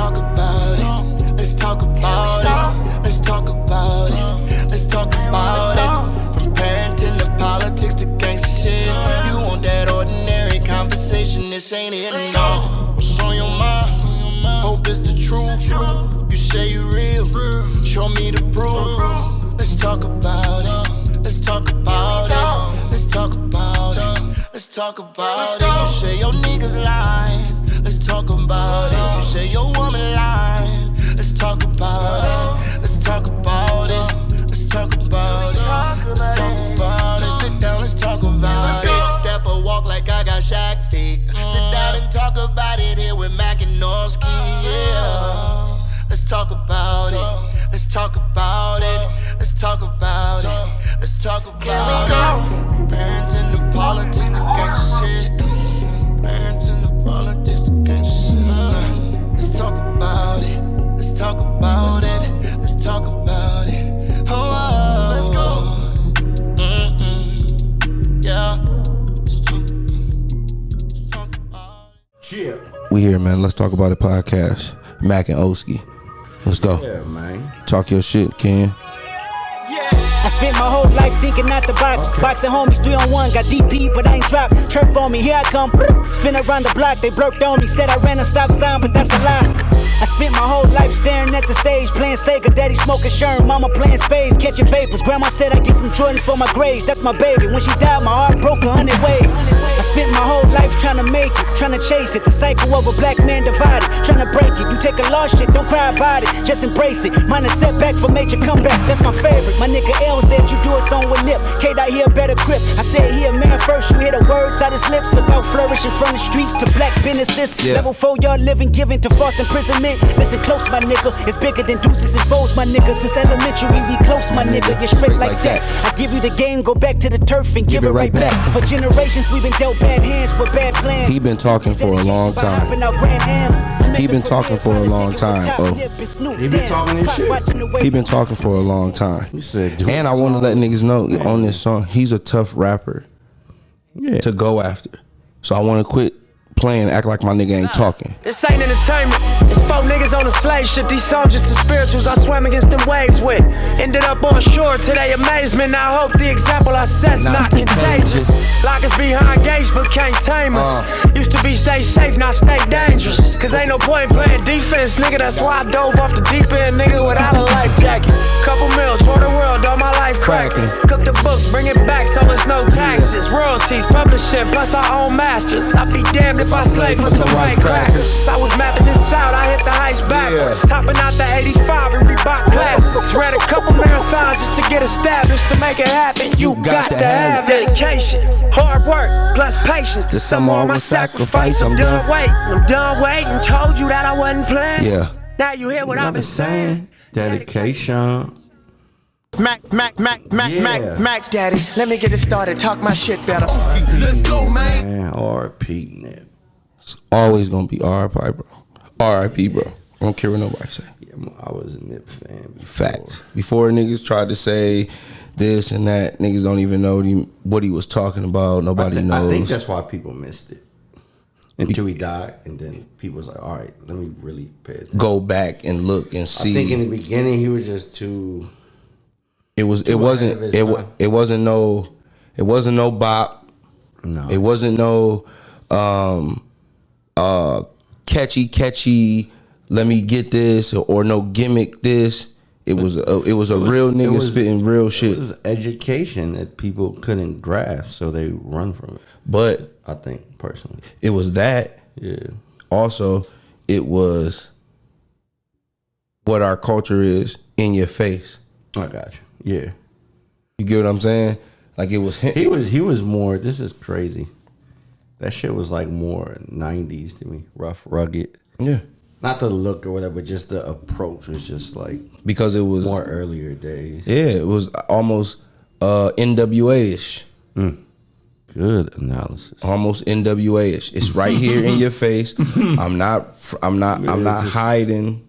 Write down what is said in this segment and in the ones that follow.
talk about it. Let's talk about it. Let's talk about it. Let's talk about it. From parenting to politics to gangsta shit. You want that ordinary conversation? This ain't it. Let's go. What's on your mind? Hope it's the truth. You say you real. Show me the proof. Let's talk about it. Let's talk about it. Let's talk about it. Let's talk about it. You say your niggas lying. Let's talk about it. You say your woman lying. Let's talk about it. Let's talk about it. Let's talk about it. Let's talk about it. Sit down, let's talk about it. Big step or walk like I got Shaq feet. Sit down and talk about it here with Mac and Norski. Yeah. Let's talk about it. Let's talk about it. Let's talk about it. Let's talk about it. Parenting to politics to gangsta shit. Parenting to politics to gangsta shit. Let's talk about it. Let's talk about it. Let's talk about it. Oh, let's go. Yeah. Let's talk about it. Yeah. We here, man. Let's talk about it podcast. Mac and Oski. Let's go. Yeah, man. Talk your shit, Ken. I spent my whole life thinking out the box. Boxing homies 3-on-1, got DP, but I ain't dropped. Chirp on me, here I come. Spin around the block, they blurped on me. Said I ran a stop sign, but that's a lie. I spent my whole life staring at the stage, playing Sega, daddy smoking Sherm, mama playing spades, catching vapors. Grandma said I get some Jordans for my grades, that's my baby. When she died, my heart broke 100 ways. I spent my whole life trying to make it, trying to chase it. The cycle of a black man divided, trying to break it. You take a lost shit, don't cry about it, just embrace it. Mine a setback for major comeback, that's my favorite. My nigga L said you do a song with Nip, K-Dot here better grip. I said he a man first, you hear the words out his lips about flourishing from the streets to black businesses. Level 4 y'all living, giving to false imprisonment. Listen close, my nigga, it's bigger than deuces and foes, my nigga. Since elementary, we close, my nigga. You're straight like that. I give you the game, go back to the turf and give it right back. For generations, we've been dealt bad hands with bad plans. He been talking for a long time. He been talking for a long time. Oh, He been talking this shit. he been talking for a long time. He said, And I want to let niggas know on this song, he's a tough rapper to go after. So I want to quit playing, act like my nigga ain't talking. This ain't entertainment. It's 4 niggas on a slave ship. These songs just the spirituals I swam against them waves with. Ended up on shore to their amazement. I hope the example I set's not contagious. Lock us behind gates but can't tame us. Used to be stay safe, now stay dangerous. Cause ain't no point playing defense, nigga. That's why I dove off the deep end, nigga, without a life jacket. Couple mil, tour the world, all my life cracking. Cook the books, bring it back so it's no taxes. Royalties, publishing, plus our own masters. I'd be damned if I slave for some white crackers. I was mapping this out, I hit the heights backwards. Topping out the 85 and Reebok classics. Ran a couple marathons just to get established. To make it happen, you got to have dedication, hard work, plus patience. To some more my sacrifice. I'm done waiting. Told you that I wasn't playing. Yeah. Now you hear what I've been saying. Dedication. Mac, daddy. Let me get it started. Talk my shit better. Let's go, man. Man, R.I.P. Nip. It's always gonna be R.I.P. bro. R.I.P. bro. I don't care what nobody say. Yeah, I was a Nip fan before. Facts. Before niggas tried to say this and that, niggas don't even know what he was talking about. Nobody knows. I think that's why people missed it until he died, and then people was like, all right, let me really pay attention. Go back and look and see. I think in the beginning he was just too. It wasn't no bop. No. It wasn't no catchy, let me get this, or no gimmick this. It was a real nigga spitting real shit. It was education that people couldn't grasp, so they run from it. But I think personally, it was that. Yeah. Also, it was what our culture is in your face. I got you. Yeah. You get what I'm saying? Like it was him. He was more. This is crazy. That shit was like more 90s to me. Rough, rugged. Yeah. Not the look or whatever, but just the approach was just like, because it was more earlier days. Yeah, it was almost NWA-ish. Good analysis. Almost NWA-ish. It's right here in your face. I'm not hiding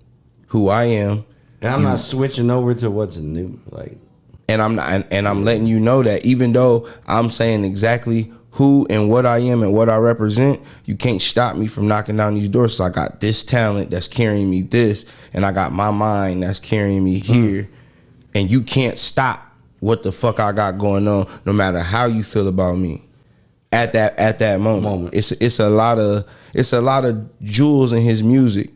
who I am. And I'm not switching over to what's new. Like, and I'm letting you know that even though I'm saying exactly who and what I am and what I represent, you can't stop me from knocking down these doors. So I got this talent that's carrying me this, and I got my mind that's carrying me here, and you can't stop what the fuck I got going on, no matter how you feel about me. At that moment. It's a lot of jewels in his music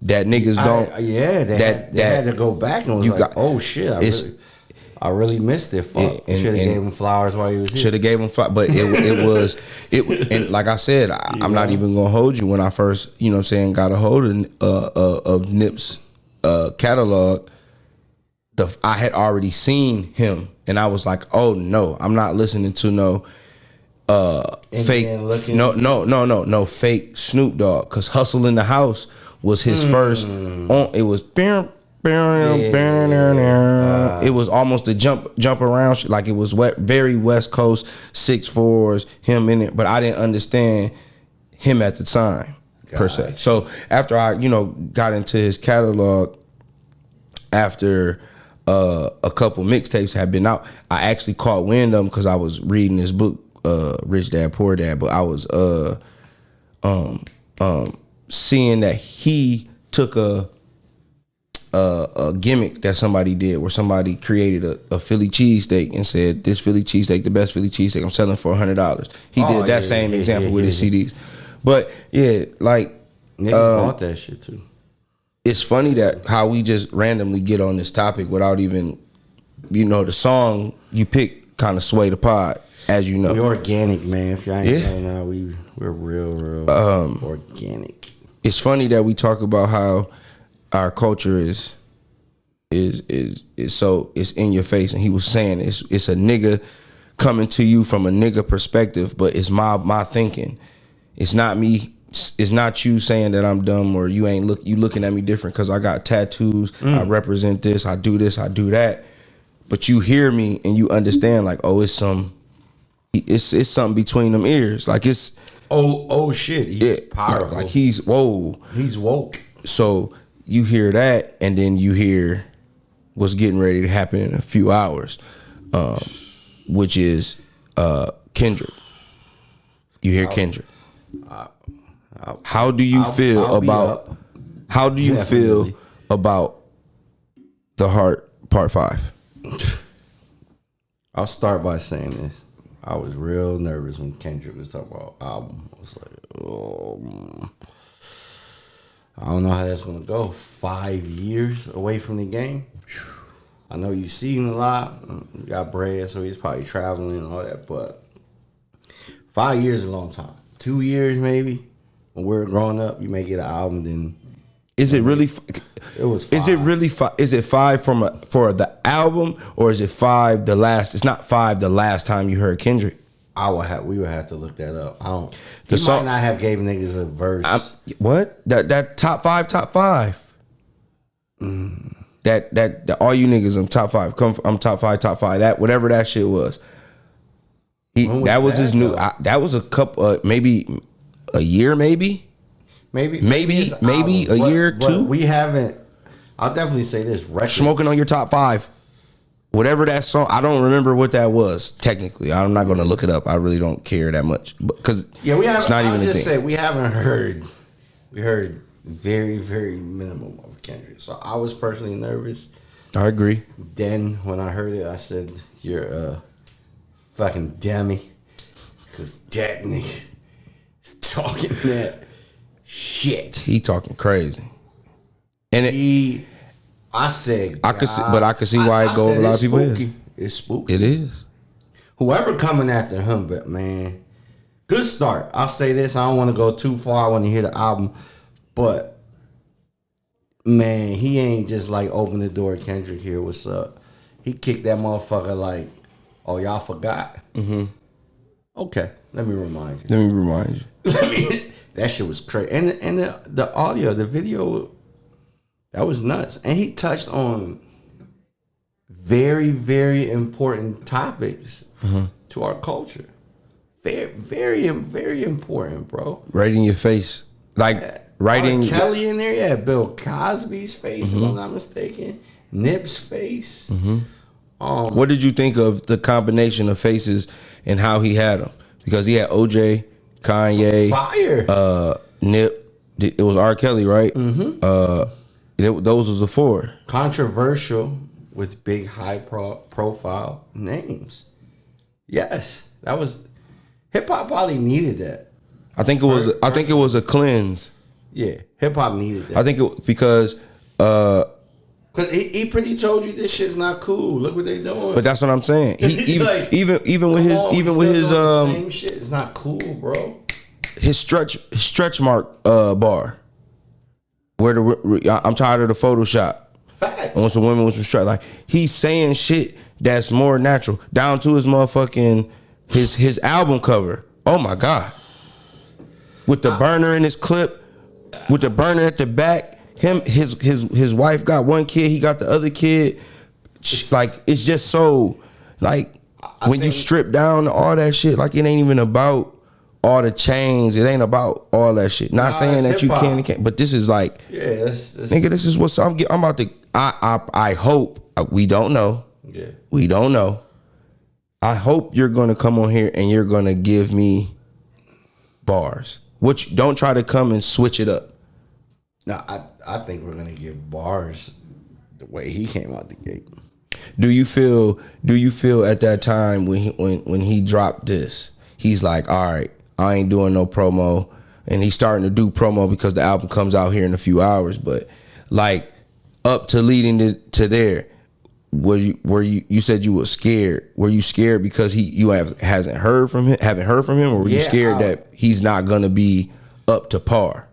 that niggas don't. They had to go back and was like, oh shit, I really missed it. Fuck. Should have gave him flowers while he was here. Should have gave him flowers, but it was and like I said, I'm not even gonna hold you. When I first, you know what I'm saying, got a hold of Nip's catalog, I had already seen him, and I was like, oh no, I'm not listening to no fake no fake Snoop Dogg, because Hustle in the House was his first it was it was almost a jump around shit. Like it was very West Coast 6'4s, him in it, but I didn't understand him at the time per se. So after I got into his catalog, after a couple mixtapes had been out, I actually caught wind of him because I was reading this book, Rich Dad Poor Dad, but I was seeing that he took a gimmick that somebody did, where somebody created a Philly cheesesteak and said, this Philly cheesesteak, the best Philly cheesesteak, I'm selling for $100. He did that same example with his CDs. But yeah, like niggas bought that shit too. It's funny that how we just randomly get on this topic without even, the song you pick kind of sway the pod, as you know. We're organic, man. If y'all ain't saying that, we're real organic. It's funny that we talk about how our culture is so it's in your face, and he was saying it's a nigga coming to you from a nigga perspective, but it's my thinking. It's not me. It's not you saying that I'm dumb or you looking at me different because I got tattoos. I represent this. I do this. I do that. But you hear me and you understand, like, oh, it's something between them ears. Like it's shit. He's powerful. Like he's woke. So you hear that, and then you hear what's getting ready to happen in a few hours, which is Kendrick. You hear Kendrick. How do you feel about The Heart Part 5? I'll start by saying this. I was real nervous when Kendrick was talking about album. I was like, I don't know how that's gonna go. 5 years away from the game. I know you've seen a lot. You got bread, so he's probably traveling and all that, but 5 years is a long time. 2 years maybe. When we're growing up, you may get an album, then is it really? It was 5. Is it really 5? Is it 5 for the album, or is it 5 the last? It's not 5 the last time you heard Kendrick. We would have to look that up. He might not have gave niggas a verse. What? That top five. That all you niggas, I'm top 5. I'm top 5. That whatever that shit was. That was his new. That was a couple. Maybe a year. Maybe a year, 2. We haven't. I'll definitely say this. Smoking on your top 5. Whatever that song, I don't remember what that was technically. I'm not going to look it up. I really don't care that much because it's not even a thing. Say we haven't heard. We heard very, very minimum of Kendrick. So I was personally nervous. I agree. Then when I heard it, I said, "You're a fucking dummy," because that nigga is talking that shit. He talking crazy, and I said, I could see why it go over a lot of people. It's spooky. It is. Whoever coming after him, but man, good start. I'll say this. I don't want to go too far. I want to hear the album, but man, he ain't just like open the door. Kendrick here, what's up? He kicked that motherfucker like, oh, y'all forgot. Mm-hmm. Okay, let me remind you. That shit was crazy, and the audio, the video. That was nuts. And he touched on very, very important topics to our culture. Very, very, very important, bro. Right in your face. Like, right in... Kelly in there, yeah. Bill Cosby's face, if I'm not mistaken. Nip's face. What did you think of the combination of faces and how he had them? because he had OJ, Kanye, Fire. Nip. It was R. Kelly, right? Mm-hmm. Those was the 4. Controversial with big high profile names. Yes, that was hip hop. Probably needed that. I think it was. I think it was a cleanse. Yeah, hip hop needed that. I think it because. Cause he pretty told you this shit's not cool. Look what they doing. But that's what I'm saying. He Like, even with his same shit. It's not cool, bro. His stretch mark bar. I'm tired of the Photoshop. Facts. I want some women with some stretch. Like he's saying shit that's more natural. Down to his motherfucking his album cover. Oh my god. With the burner in his clip, with the burner at the back. His wife got one kid, he got the other kid. Like it's just so like when you strip down all that shit, like it ain't even about all the chains. It ain't about all that shit. Not saying that you can and can't, but this is like, yeah, that's nigga, this is what's I'm about to. I hope we don't know. Yeah, we don't know. I hope you're gonna come on here and you're gonna give me bars. Which don't try to come and switch it up. No, I think we're gonna get bars the way he came out the gate. Do you feel at that time when he dropped this, he's like, all right, I ain't doing no promo, and he's starting to do promo because the album comes out here in a few hours, but like up to leading to there, were you said you were scared? Were you scared because haven't heard from him, or were you scared that he's not gonna be up to par?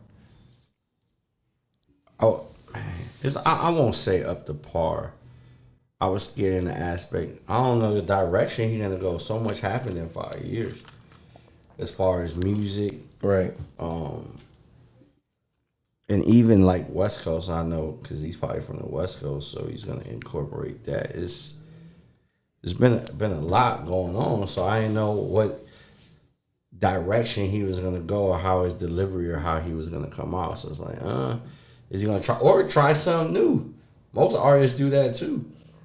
Oh man, I won't say up to par. I was scared in the aspect. I don't know the direction he's gonna go. So much happened in 5 years, as far as music, right? And even like West Coast, I know because he's probably from the West Coast, so he's gonna incorporate that. It's been a lot going on, so I didn't know what direction he was gonna go or how his delivery or how he was gonna come out. So it's like, is he gonna try something new? Most artists do that too.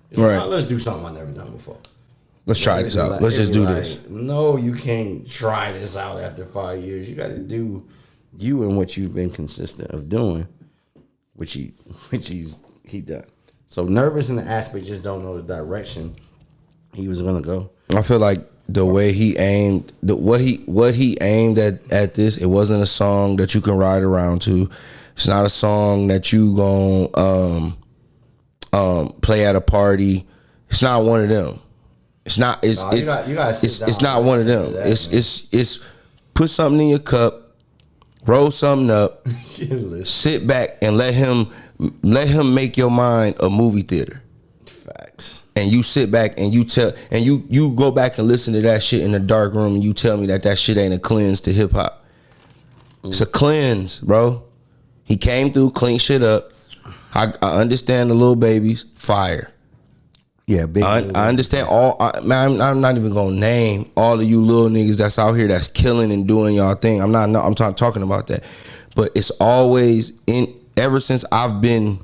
It's right. Like, let's do something I've never done before. Let's try this out. Let's just do this. No, you can't try this out after 5 years. You got to do you and what you've been consistent of doing, which he's done. So nervous in the aspect, just don't know the direction he was gonna go. I feel like the way he aimed, what he aimed at this, it wasn't a song that you can ride around to. It's not a song that you gon' play at a party. It's not one of them. It's not. It's not one of them. It's put something in your cup, roll something up, sit back and let him make your mind a movie theater. Facts. And you sit back and you go back and listen to that shit in the dark room and you tell me that shit ain't a cleanse to hip hop. It's a cleanse, bro. He came through, cleaned shit up. I understand the little babies, fire. Yeah, big. I understand man, I'm not even gonna name all of you little niggas that's out here that's killing and doing y'all thing. I'm talking about that. But it's always ever since I've been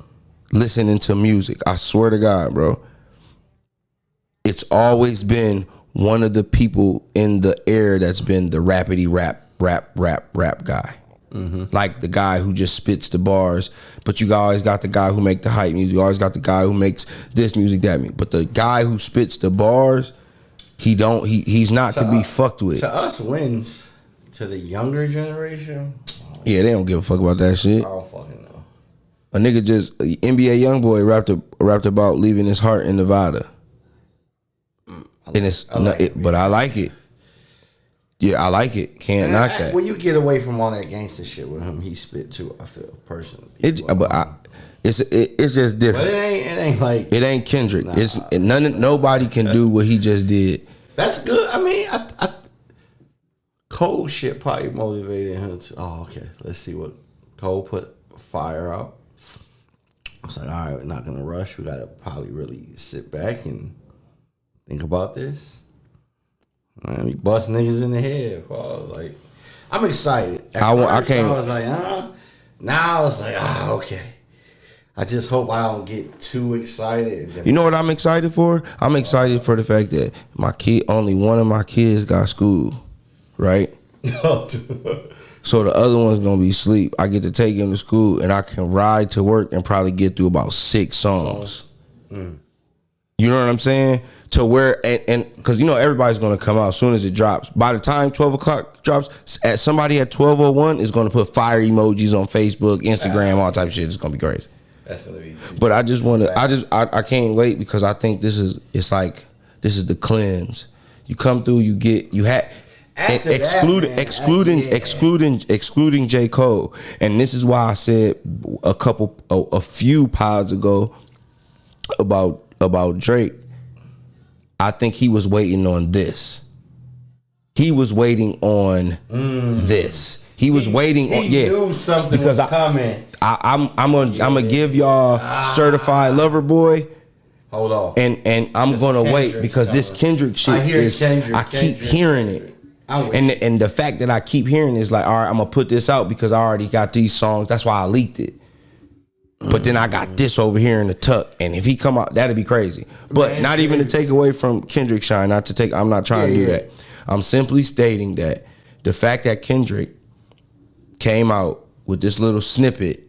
listening to music, I swear to God, bro, it's always been one of the people in the air that's been the rapidy rap guy. Mm-hmm. Like the guy who just spits the bars, but you always got the guy who make the hype music. You always got the guy who makes this music, that music. But the guy who spits the bars, he's not to be fucked with. To us, wins. To the younger generation, yeah, they don't give a fuck about that shit. I don't fucking know. A nigga just NBA YoungBoy rapped about leaving his heart in Nevada, but I like it. Yeah, I like it. Can't knock that. When you get away from all that gangster shit with him, he spit too. I feel personally. It's just different. But it ain't like it ain't Kendrick. Nah. Nobody can do what he just did. That's good. I mean, I Cole shit probably motivated him to. Oh, okay. Let's see what Cole put fire out. I was like, all right, we're not gonna rush. We gotta probably really sit back and think about this. Man, we bust niggas in the head, bro. Like, I'm excited. I was like, Now I was like, okay. I just hope I don't get too excited. You know what I'm excited for? I'm excited for the fact that only one of my kids got school. right? So the other one's gonna be sleep. I get to take him to school, and I can ride to work and probably get through about 6 songs. You know what I'm saying? To where and because everybody's gonna come out as soon as it drops. By the time 12 o'clock drops, somebody at 12:01 is gonna put fire emojis on Facebook, Instagram, all type of shit. It's gonna be crazy. That's gonna be. But I just want to. I can't wait because I think this is the cleanse. You come through, you had. Excluding J. Cole, and this is why I said a few pods ago about Drake. I think he was waiting on this. He was waiting on this. He was waiting on knew something was coming. I'm gonna give y'all Certified Lover Boy. Hold on, and I'm gonna wait because this Kendrick shit I keep hearing it. And the fact that I keep hearing is like, all right, I'm gonna put this out because I already got these songs. That's why I leaked it. But then I got this over here in the tuck, and if he come out, that'd be crazy. But man, not even to take away from Kendrick shine. I'm not trying to do that. I'm simply stating that the fact that Kendrick came out with this little snippet,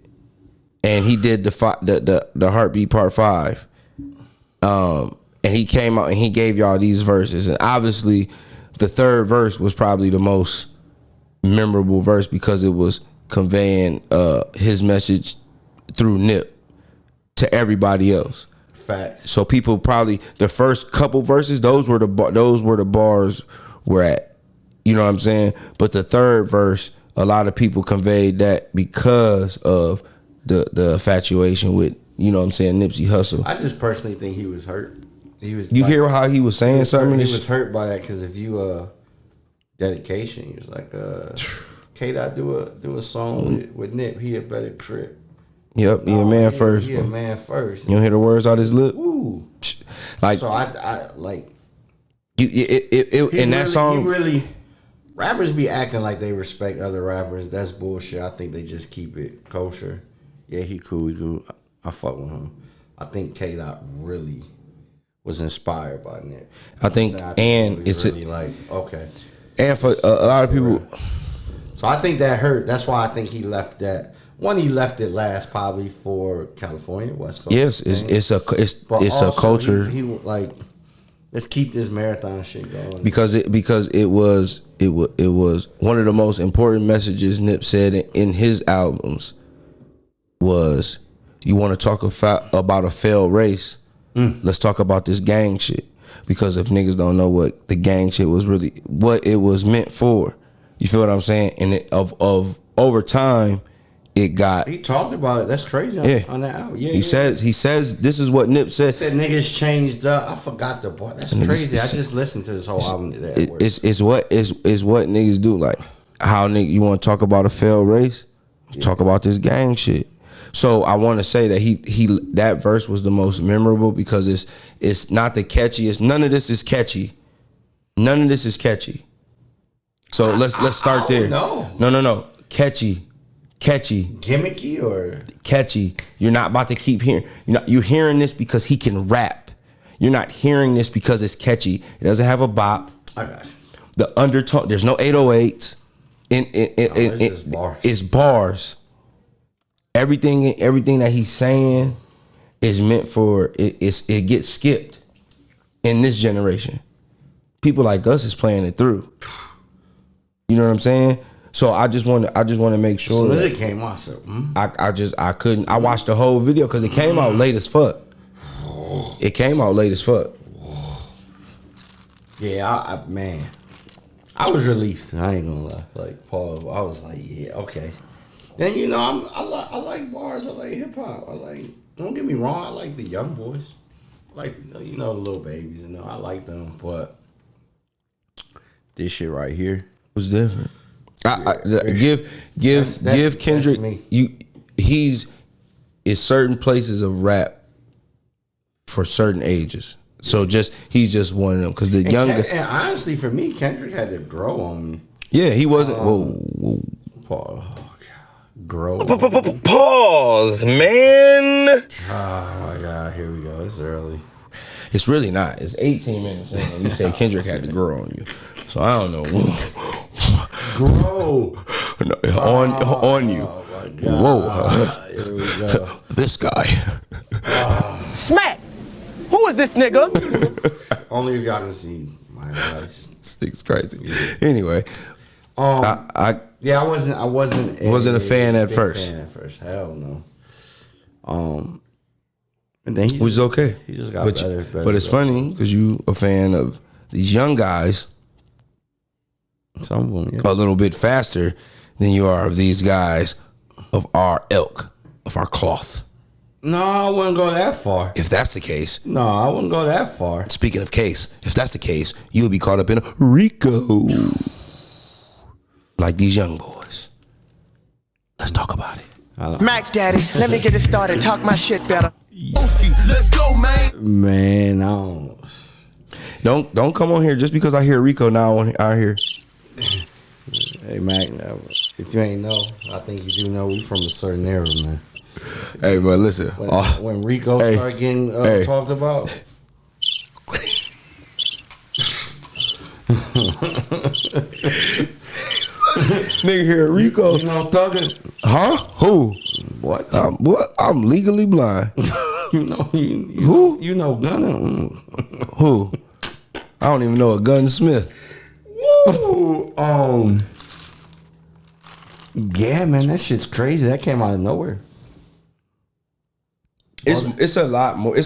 and he did the Heartbeat Part 5, and he came out and he gave y'all these verses, and obviously. The third verse was probably the most memorable verse because it was conveying his message through Nip to everybody else. Facts. So people probably the first couple verses, those were the bars we're at. You know what I'm saying? But the third verse, a lot of people conveyed that because of the infatuation with, you know what I'm saying, Nipsey Hussle. I just personally think he was hurt. He was. You hear how he was saying something? He was hurt by that because if you dedication, he was like, "K-Dot do a song with Nip. He a better trip." Yep, he a man first. He a man first. You don't hear the words out his lip. Ooh, like so I like you. In that song, he really. Rappers be acting like they respect other rappers. That's bullshit. I think they just keep it kosher. Yeah, he cool. I fuck with him. I think K-Dot really was inspired by Nip. I think and it's really like okay. And for a lot of people, so I think that hurt. That's why I think he left that. One, he left it last probably for California, West Coast. Yes, it's a culture. He like let's keep this marathon shit going because it was one of the most important messages Nip said in his albums was you want to talk about a failed race. Let's talk about this gang shit. Because if niggas don't know what the gang shit was really, what it was meant for, you feel what I'm saying? And of over time, it got. He talked about it. That's crazy on that album. Yeah, he says this is what Nip said. He said niggas changed up. I forgot the bar. That's crazy. I just listened to this whole album today. It's what niggas do. Like how you want to talk about a failed race, talk about this gang shit. So I want to say that he that verse was the most memorable because it's not the catchiest. None of this is catchy. None of this is catchy. So let's start there. No. Catchy. Gimmicky or catchy. You're not about to keep hearing. You're hearing this because he can rap. You're not hearing this because it's catchy. It doesn't have a bop. I got you. The undertone. There's no 808s. It's bars. Everything that he's saying is meant for it gets skipped in this generation. People like us is playing it through. You know what I'm saying? So I just want to make sure. As soon as it came out, so I couldn't. I watched the whole video because it came out late as fuck. It came out late as fuck. Yeah, man, I was relieved. I ain't gonna lie. Like Paul, I was like, yeah, okay. Then I like bars. I like hip hop. Don't get me wrong. I like the young boys. I like the little babies. I like them. But this shit right here was different. Give Kendrick. It's certain places of rap for certain ages. So he's just one of them because the younger. And honestly, for me, Kendrick had to grow on me. Yeah, he wasn't. Whoa. Paul. Grow. Pause, man. Oh my God, here we go. It's early. It's really not. It's 18 minutes in. You say Kendrick had to grow on you, so I don't know. Grow. on you. Oh my God. Whoa. Here we go. This guy. Smack! Who is this nigga? Only if y'all can see my eyes. It's crazy. Anyway, I wasn't a fan at first. Hell no. And then which is okay. He just got better. But it's funny because you a fan of these young guys. Some of them, yeah. A little bit faster than you are of these guys of our ilk, of our cloth. No, I wouldn't go that far. If that's the case. No, I wouldn't go that far. Speaking of case, if that's the case, you'll be caught up in a RICO. Like these young boys. Let's talk about it. Mac Daddy, let me get it started. Talk my shit better. Let's go, man. Man, Don't come on here just because I hear RICO now out here. Hey, Mac, if you ain't know, I think you do know we from a certain era, man. Hey, but listen. When RICO started getting talked about. Nigga here, RICO. You know thugging? Huh? Who? What? What? I'm legally blind. You know who? You know Gunner? Who? I don't even know a gunsmith. Woo! Yeah, man, that shit's crazy. That came out of nowhere. It's a lot more. I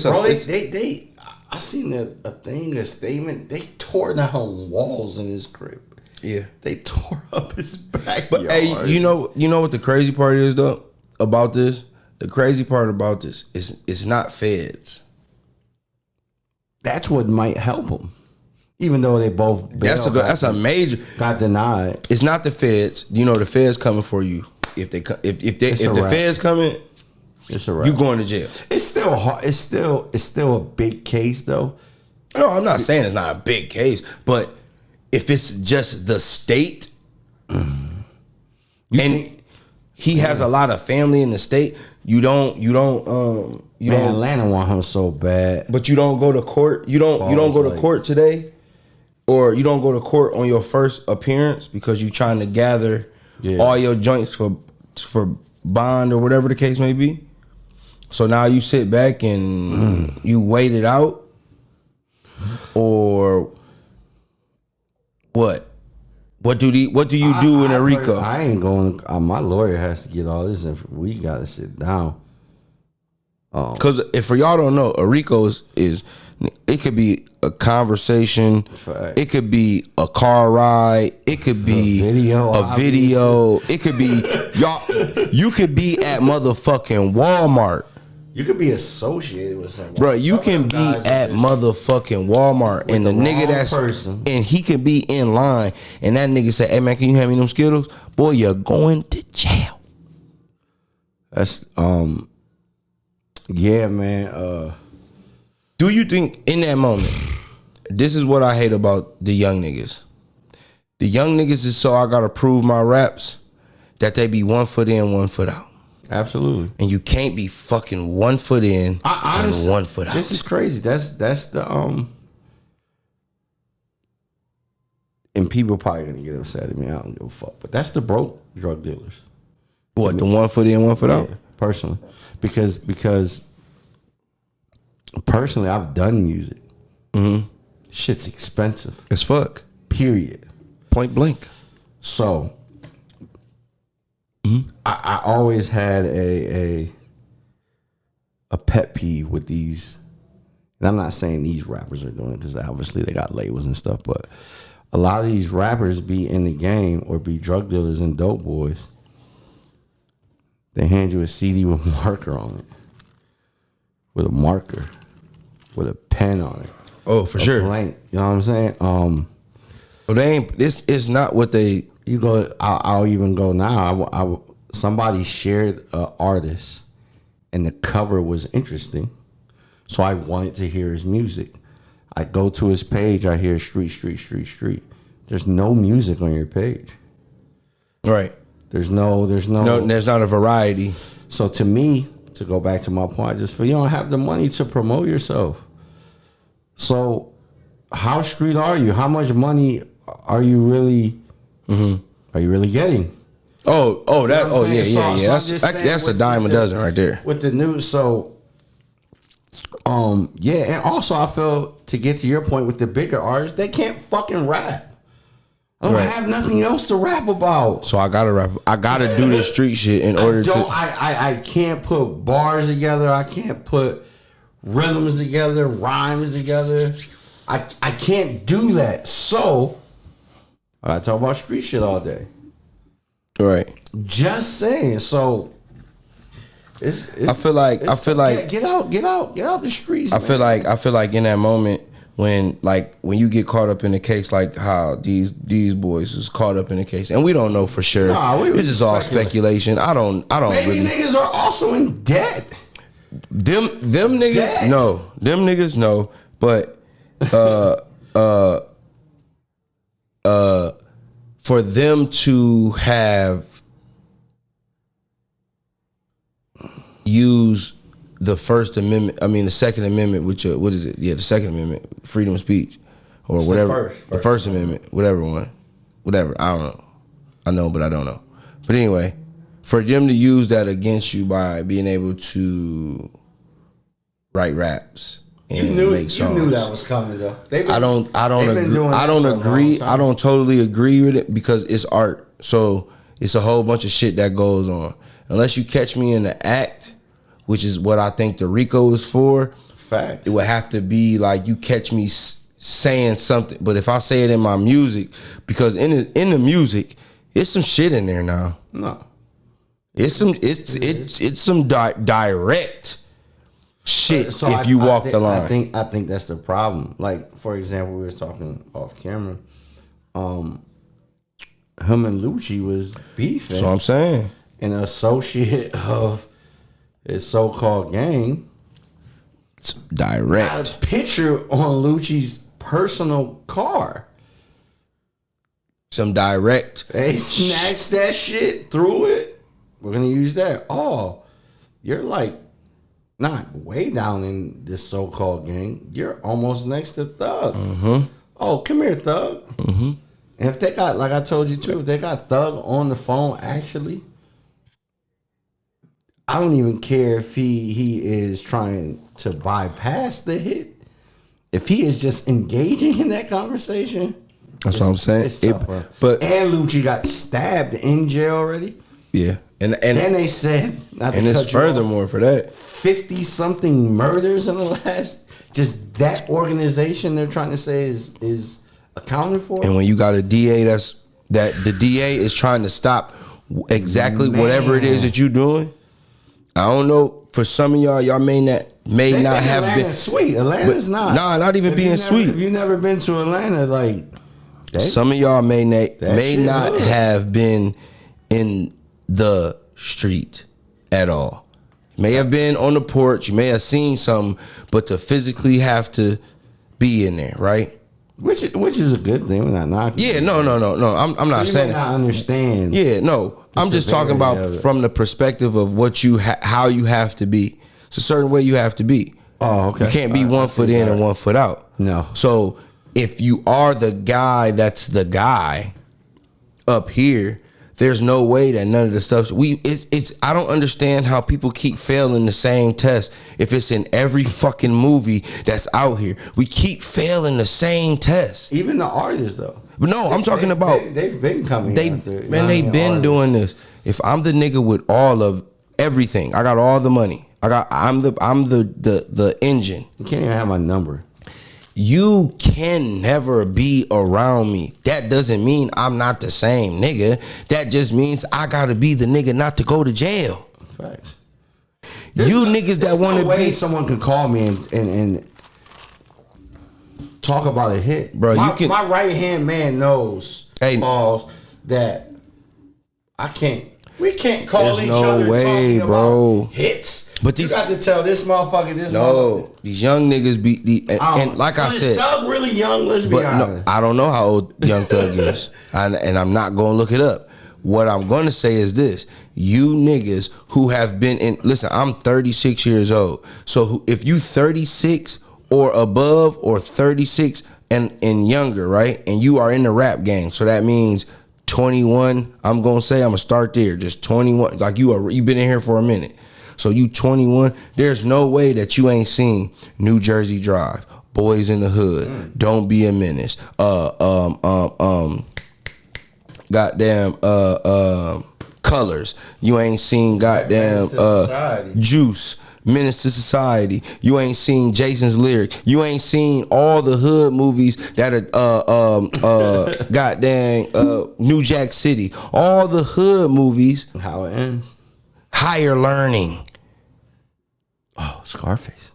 seen a statement. They tore down walls in his crib. Yeah, they tore up his backyard. But hey, you know what the crazy part is though about this? The crazy part about this is it's not feds. That's what might help them. Even though they both that's a major got denied. It's not the feds. You know the feds coming for you. If the feds coming, it's a wrap. You going to jail. It's still hard. It's still a big case though. No, I'm not saying it's not a big case, but if it's just the state, and he has a lot of family in the state, you don't. Atlanta want him so bad, but you don't go to court. You don't go to court today, or you don't go to court on your first appearance because you're trying to gather all your joints for bond or whatever the case may be. So now you sit back and you wait it out, or what? What do you do in a RICO? I ain't going. My lawyer has to get all this info. We got to sit down. Because if for y'all don't know, a RICO is it could be a conversation, it could be a car ride, it could be a video. It could be y'all. You could be at motherfucking Walmart. You could be associated with someone. Bro, you can be at motherfucking Walmart and the nigga and he can be in line and that nigga say, "Hey man, can you hand me them Skittles?" Boy, you're going to jail. That's yeah, man. Do you think in that moment, this is what I hate about the young niggas. The young niggas is so I gotta prove my raps that they be 1 foot in, 1 foot out. Absolutely. And you can't be fucking 1 foot in and 1 foot out. This is crazy. That's the and people probably gonna get upset at me. I don't give a fuck. But that's the broke drug dealers. What, the 1 foot in, 1 foot out? Personally. Because personally I've done music. Mm-hmm. Shit's expensive. As fuck. Period. Point blank. So I always had a pet peeve with these, and I'm not saying these rappers are doing it because obviously they got labels and stuff, but a lot of these rappers be in the game or be drug dealers and dope boys. They hand you a CD with a marker on it, with a pen on it. Oh, for sure. Blank. You know what I'm saying? But they ain't. This is not what they. You go. I'll even go now. Somebody shared an artist, and the cover was interesting, so I wanted to hear his music. I go to his page. I hear street. There's no music on your page. Right. There's not a variety. So to me, to go back to my point, I just feel you don't have the money to promote yourself. So how street are you? How much money are you really are you really getting? Oh, that. Oh, yeah. So I'm just saying That's a dime a dozen right there. With the news, so yeah, and also I feel, to get to your point, with the bigger artists, they can't fucking rap. I don't have nothing else to rap about. So I gotta rap. I gotta do this street shit in order to. I can't put bars together. I can't put rhythms together, rhymes together. I can't do that. So I talk about street shit all day. Right. Just saying. So it's I feel like get out the streets. I feel like in that moment when you get caught up in a case, like how these boys is caught up in a case, and we don't know for sure. This is all speculation. I don't Maybe really. Niggas are also in debt. Them niggas Debt. no. Them niggas no. But for them to have used the First Amendment, the Second Amendment, which what is it? Yeah, the Second Amendment, freedom of speech, or It's whatever. The First Amendment, whatever one, whatever. I don't know. I know, but I don't know. But anyway, for them to use that against you by being able to write raps and make songs, you knew that was coming though. I don't agree. I don't totally agree with it because it's art. So it's a whole bunch of shit that goes on. Unless you catch me in the act, which is what I think the RICO is for. Facts. It would have to be like you catch me saying something. But if I say it in my music, because in the music, it's some shit in there now. No. It's some direct shit. So if you walk the line, I think that's the problem. Like, for example, we was talking off camera. Him and Lucci was beefing. that's what I'm saying. An associate of his so-called gang. It's direct. Got a picture on Lucci's personal car. Some direct. They snatched that shit, threw it. We're gonna use that. Oh, you're like not way down in this so-called gang. You're almost next to Thug. Mm-hmm. Oh, come here, Thug. Mm-hmm. And if they got, like I told you too, if they got Thug on the phone, actually, I don't even care if he is trying to bypass the hit. If he is just engaging in that conversation, that's what I'm saying. It's tougher. And Lucci got stabbed in jail already. Yeah, and then they said, and it's furthermore for that 50-something murders in the last. Just that organization they're trying to say is accounted for. And when you got a DA that the DA is trying to stop exactly whatever it is that you're doing. I don't know. For some of y'all may not have Atlanta's been sweet. Atlanta's not. Nah, not even being sweet. If you never been to Atlanta, like some of y'all may not have been in the street at all. May have been on the porch. You may have seen something, but to physically have to be in there, right? Which is a good thing. We're not knocking. Yeah, no. I'm not saying that. I understand. Yeah, no. I'm just talking about from the perspective of what how you have to be. It's a certain way you have to be. Oh, okay. You can't be 1 foot in and 1 foot out. No. So if you are the guy that's the guy up here, there's no way that none of the stuff I don't understand how people keep failing the same test. If it's in every fucking movie that's out here, we keep failing the same test. Even the artists though. But no, I'm talking about they've been coming. They've been doing this. If I'm the nigga with all of everything, I got all the money. I'm the engine. You can't even have my number. You can never be around me. That doesn't mean I'm not the same nigga. That just means I gotta be the nigga not to go to jail. Facts. Niggas that want to be. Someone can call me and talk about a hit, bro. My right hand man knows. Hey, that I can't. We can't call each other. There's no way, bro. Hits. But you got to tell this motherfucker this. No, these young niggas be and like I said, is Thug really young? Let's be honest. No, I don't know how old Young Thug is, and I'm not gonna look it up. What I'm gonna say is this: you niggas who have been in. Listen, I'm 36 years old. So if you 36 or above, or 36 and younger, right, and you are in the rap game, so that means 21. I'm gonna say I'm gonna start there. Just 21. Like you been in here for a minute, so you 21. There's no way that you ain't seen New Jersey Drive, Boys in the Hood, Don't Be a Menace, goddamn Colors. You ain't seen goddamn Juice, Menace to Society. You ain't seen Jason's Lyric. You ain't seen all the hood movies that are goddamn New Jack City. All the hood movies. How it ends. Higher Learning. Oh, Scarface.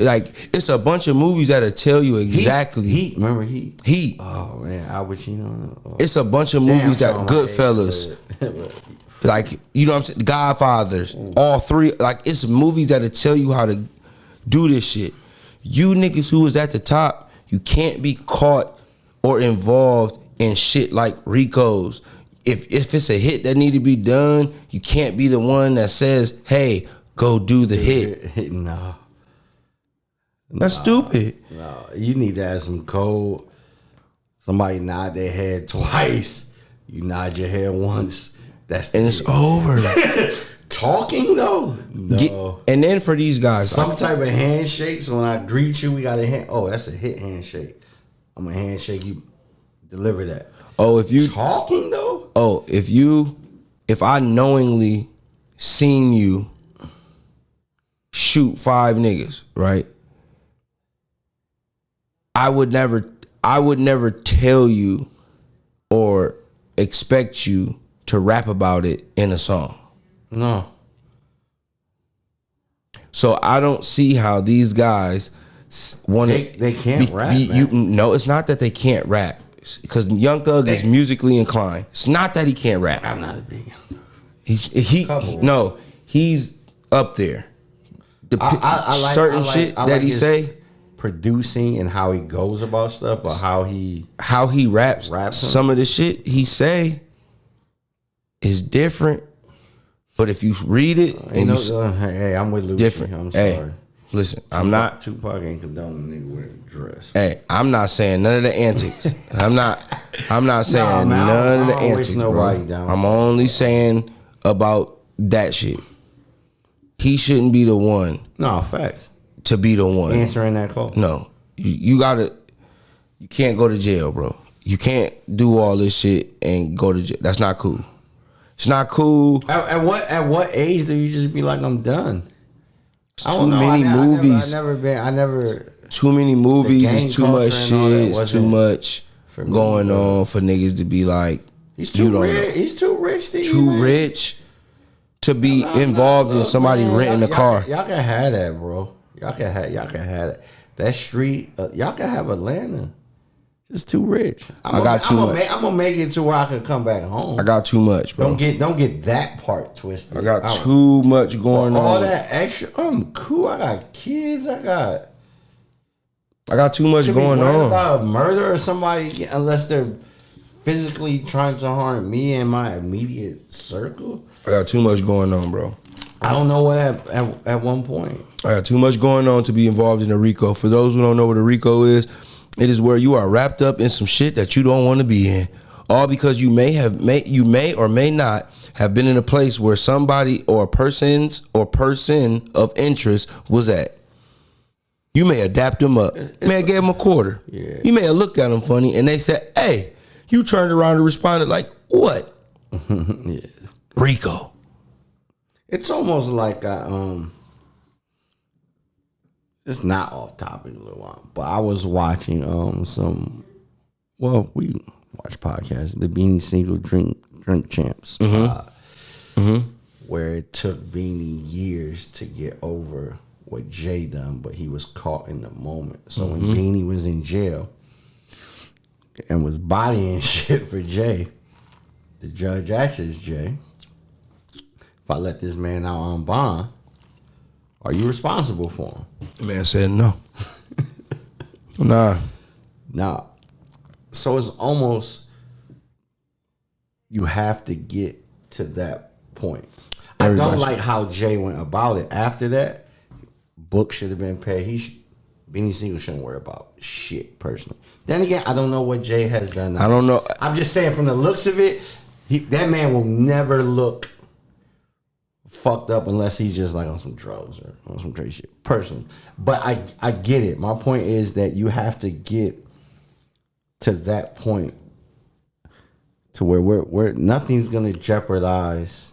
Like it's a bunch of movies that'll tell you exactly. Heat. Remember Heat? Heat. Oh man, Al Pacino. Oh. It's a bunch of movies that Goodfellas. Like, you know what I'm saying? Godfathers. All three. Like, it's movies that'll tell you how to do this shit. You niggas who was at the top, you can't be caught or involved in shit like RICOs. If it's a hit that need to be done, you can't be the one that says, hey, go do the hit. No. That's stupid. No, you need to have some code. Somebody nod their head twice. You nod your head once. And it's over. Talking though? No. And then for these guys, some type of handshakes. When I greet you, we got a hand. Oh, that's a hit handshake. I'm a handshake. You deliver that. Oh, if you talking though? Oh, if I knowingly seen you shoot 5 niggas, right? I would never tell you or expect you to rap about it in a song. No. So I don't see how these guys want to. They can't rap. No, it's not that they can't rap. Because Young Thug is musically inclined. It's not that he can't rap. I'm not a big. He's up there. I like shit that he say. Producing and how he goes about stuff, but how he raps some of the shit he say is different. But if you read it, hey, I'm with Lucy. Different. I'm sorry. Hey, listen, I'm not. Tupac ain't condoning nigga wearing a dress. Hey, I'm not saying none of the antics. I'm not saying none of the antics, bro. I'm only saying about that shit. He shouldn't be the one. No, facts. To be the one answering that call. No, you can't go to jail, bro. You can't do all this shit and go to jail. That's not cool. It's not cool. At what age do you just be like, I'm done? It's too many movies. I never. Too many movies. It's too much shit. It's too much going on for niggas to be like. He's too rich. He's too rich. Steve, too rich to be involved in somebody renting a car. Y'all can have that, bro. Y'all can have it. That street, y'all can have Atlanta. It's too rich. I got too much. I'm gonna make it to where I can come back home. I got too much, bro. Don't get that part twisted. I got too much going on. All that extra. I'm cool. I got kids. I got too much going on. About a murder or somebody, unless they're physically trying to harm me and my immediate circle. I got too much going on, bro. I don't know what at one point. I got too much going on to be involved in a RICO. For those who don't know what a RICO is, it is where you are wrapped up in some shit that you don't want to be in. All because you may or may not have been in a place where somebody or person of interest was at. You may have dapped them up. You may have gave them a quarter. Yeah. You may have looked at them funny and they said, hey, you turned around and responded like, what? Yeah. RICO. It's almost like it's not off topic a little while, but I was watching we watch podcasts, the Beanie Single Drink Champs, where it took Beanie years to get over what Jay done, but he was caught in the moment. So when Beanie was in jail and was bodying shit for Jay, the judge asks Jay, if I let this man out on bond, are you responsible for him? The man said no. Nah. So it's almost, you have to get to that point. I don't like how Jay went about it. After that, Book should have been paid. Beanie Siegel shouldn't worry about shit personally. Then again, I don't know what Jay has done. I don't know. I'm just saying from the looks of it, that man will never look fucked up unless he's just like on some drugs or on some crazy shit personally. But I get it. My point is that you have to get to that point to where we're nothing's gonna jeopardize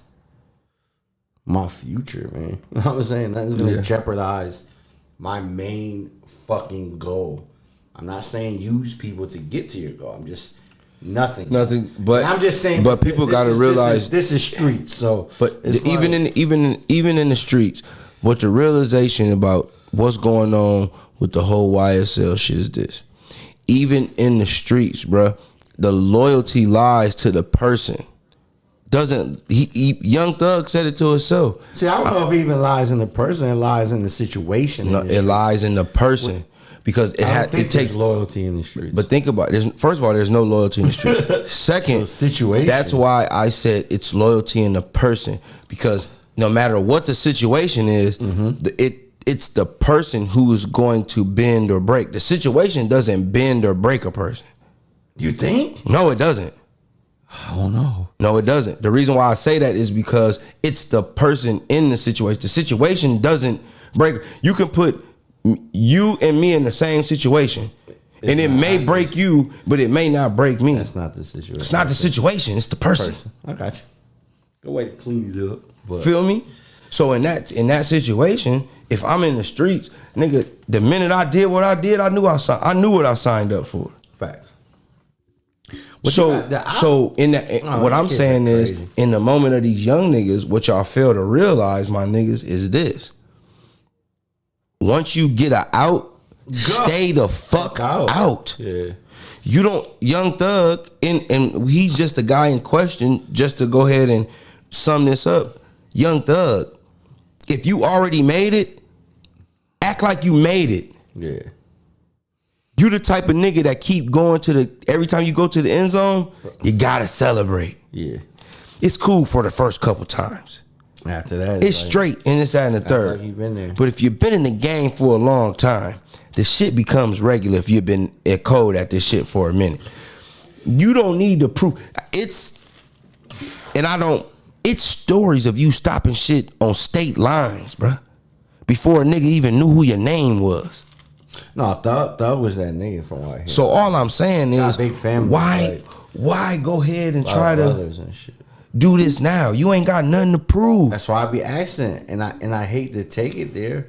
my future, man. You know what I'm saying? Nothing's gonna jeopardize my main fucking goal. I'm not saying use people to get to your goal. I'm just nothing. But and I'm just saying. But people got to realize this is streets. So, but even in the streets, what the realization about what's going on with the whole YSL shit is this. Even in the streets, bruh, the loyalty lies to the person. Young Thug said it to himself. See, I don't know if it even lies in the person. It lies in the situation. No, it lies in the person. Because it takes loyalty in the streets. But think about it. First of all, there's no loyalty in the streets. Second, situation. That's why I said it's loyalty in the person. Because no matter what the situation is, it's the person who is going to bend or break. The situation doesn't bend or break a person. You think? No, it doesn't. I don't know. No, it doesn't. The reason why I say that is because it's the person in the situation. The situation doesn't break. You can put you and me in the same situation, and it may break you, but it may not break me. That's not the situation. It's not the situation. It's the person. I got you. Good way to clean it up. But. Feel me? So in that situation, if I'm in the streets, nigga, the minute I did what I did, I knew what I signed up for. Facts. So in that, what I'm saying is, in the moment of these young niggas, what y'all fail to realize, my niggas, is this. Once you get out, stay the fuck out. Yeah. You don't, Young Thug, and he's just the guy in question, just to go ahead and sum this up. Young Thug, if you already made it, act like you made it. Yeah. You the type of nigga that keep going every time you go to the end zone, you gotta celebrate. Yeah. It's cool for the first couple times. After that, it's like, straight and it's that and the third. Like you've been there. But if you've been in the game for a long time, the shit becomes regular if you've been at code at this shit for a minute. You don't need to prove it's stories of you stopping shit on state lines, bruh. Before a nigga even knew who your name was. No, Thug was that nigga from right here. So all I'm saying is, big family, why go ahead and try to and shit. Do this now? You ain't got nothing to prove. That's why I be asking, and I hate to take it there.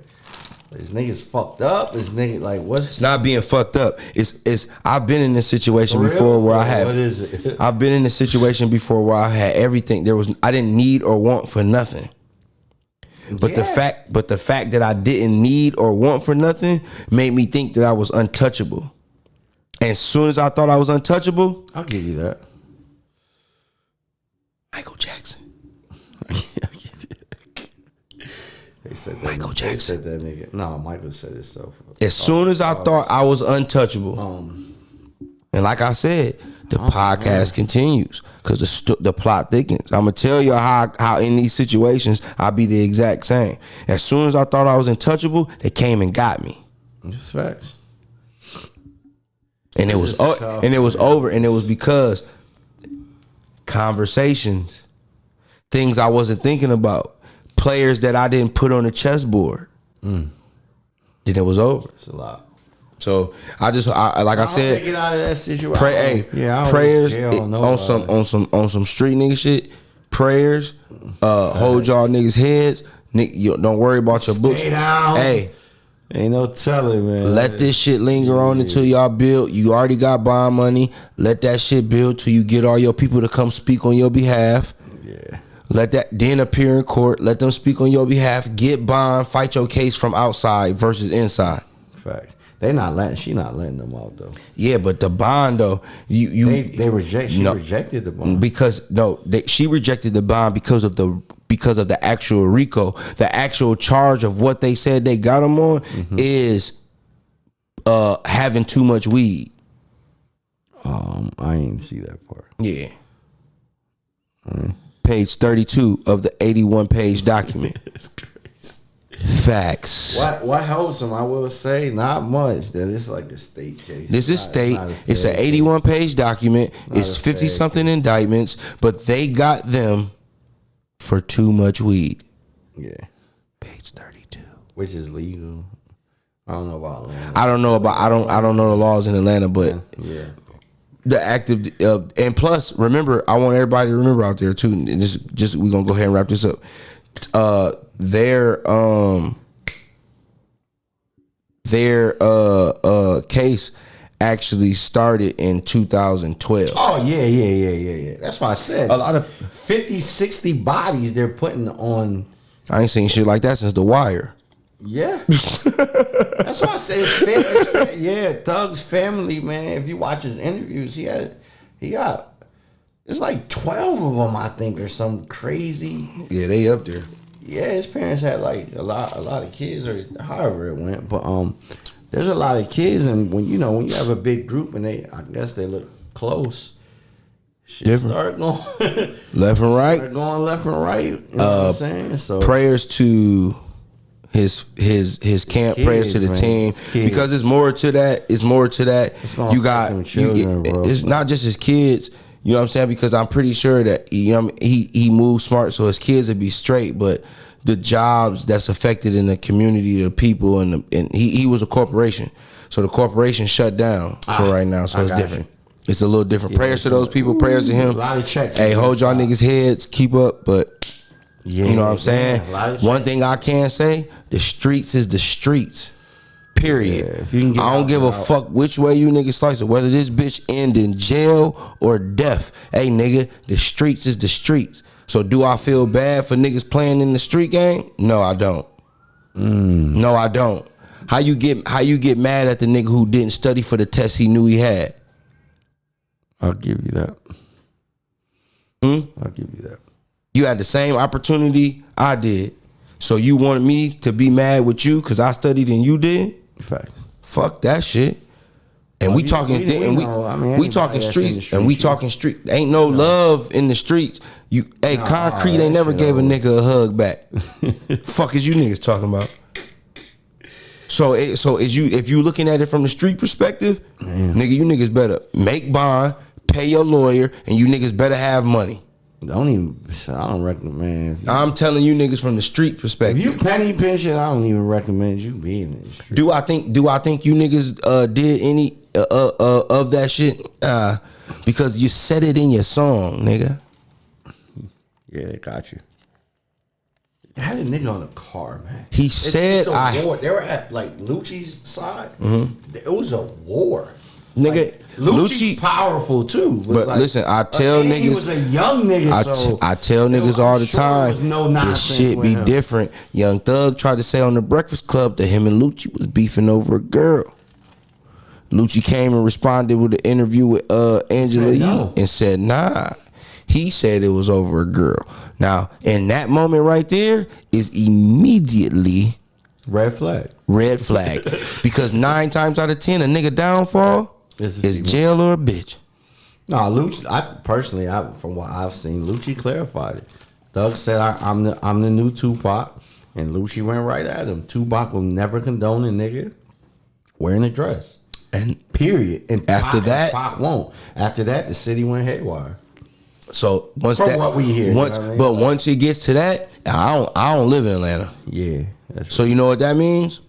This nigga's fucked up. This nigga like what's? It's not being fucked up. It's I've been in this situation before where I have. What is it? I've been in this situation before where I had everything. I didn't need or want for nothing. But the fact that I didn't need or want for nothing made me think that I was untouchable. And as soon as I thought I was untouchable, I'll give you that. Michael Jackson. They said that. Michael Jackson. They said that nigga. No, Michael said it so. As soon as I thought I was untouchable, and like I said, the podcast continues because the plot thickens. I'm gonna tell you how in these situations I be the exact same. As soon as I thought I was untouchable, they came and got me. Just facts. And it was over, and it was because conversations, things I wasn't thinking about, players that I didn't put on the chessboard. Then it was over. It's a lot. So I said, get out of that situation. Prayers on some street nigga shit. Prayers, hold y'all niggas heads. Don't worry about your books. Stay down. Hey, ain't no telling, man. Let this shit linger on until y'all build. You already got bond money. Let that shit build till you get all your people to come speak on your behalf. Yeah. Let that then appear in court. Let them speak on your behalf. Get bond. Fight your case from outside versus inside. Fact. She not letting them out though. Yeah, but the bond though, she rejected the bond because she rejected the bond because of the actual RICO. The actual charge of what they said they got them on is having too much weed. I ain't see that part. Yeah. Page 32 of the 81-page document. It's crazy. Facts. What helps him? I will say not much. That it's like a state case. This is state. It's an 81-page document. It's 50-something indictments, but they got them for too much weed. Yeah. Page 32. Which is legal. I don't know about Atlanta. I don't know the laws in Atlanta, but yeah. the active and plus, remember, I want everybody to remember out there too. And just we're gonna go ahead and wrap this up. Their case actually started in 2012. Oh yeah. That's why I said A lot of 50, 60 bodies they're putting on. I ain't seen shit like that since The Wire. Yeah. That's why I say it's family. Yeah, Thug's family, man. If you watch his interviews, he got it's like 12 of them, I think, or some crazy. Yeah, they up there. Yeah, his parents had like a lot of kids, or however it went. But there's a lot of kids, and when you have a big group and I guess they look close. Shit Different. start going Left and right. Start going left and right. You know what I'm saying? So Prayers to his camp, kids, prayers to the man. team, It's kids. because it's more to that. It's more to that. gonna You got affect them children, bro. it's not just his kids. You know what I'm saying? Because I'm pretty sure that he moves smart, so his kids would be straight. But the jobs that's affected in the community, the people, and he was a corporation, so the corporation shut down for right now. So I it's got different. It's a little different. Prayers to those people. Prayers to A him. lot of checks. Hey, hold y'all niggas heads. Keep up, but. Yeah, You know what I'm saying? a lot of One checks. thing I can say, the streets is the streets. Period. Yeah, if you can get I don't out, give a get out. fuck which way you niggas slice it, whether this bitch end in jail or death. Hey nigga, the streets is the streets. So do I feel bad for niggas playing in the street game? No, I don't. No, I don't. How you get mad at the nigga who didn't study for the test he knew he had? I'll give you that. I'll give you that. You had the same opportunity I did. So you wanted me to be mad with you because I studied and you did? Facts. Fuck that shit. And we talking, we and know, I mean, we talking anybody that's in the streets, streets, and we you- talking street. Ain't no love in the streets. Concrete that ain't never shit gave a over. nigga a hug back. Fuck is you niggas talking about? So if you looking at it from the street perspective, nigga, you niggas better make bond, pay your lawyer, and you niggas better have money. I don't recommend. I'm telling you niggas from the street If perspective. you penny pinching, I don't even recommend you being in the street. Do I think you niggas did any of that shit? Because you said it in your song, nigga. Yeah, they got you. They had a nigga on the car, man. He said it's a war. They were at like Lucci's side. It was a war. Nigga, Like, Lucci's Lucci- powerful too. But listen, I tell and niggas, he was a young nigga. So I tell niggas all the I'm sure there time, was no this nonsense shit with be him. different. Young Thug tried to say on the Breakfast Club that him and Lucci was beefing over a girl. Lucci came and responded with an interview with Angela Yee no. and said, nah. He said it was over a girl. Now, in that moment right there is immediately Red flag. red flag. Because 9 times out of 10, a nigga downfall It's a is female. jail or a bitch. Nah, Lucci. From what I've seen, Lucci clarified it. Doug said, "I'm the new Tupac," and Lucci went right at him. Tupac will never condone a nigga wearing a dress. And Period. And After that- Pac won't. After that, the city went haywire. so once From that, what we hear, once, you know what I mean? but once it gets to that, I don't live in Atlanta. Yeah, that's So you know what that means?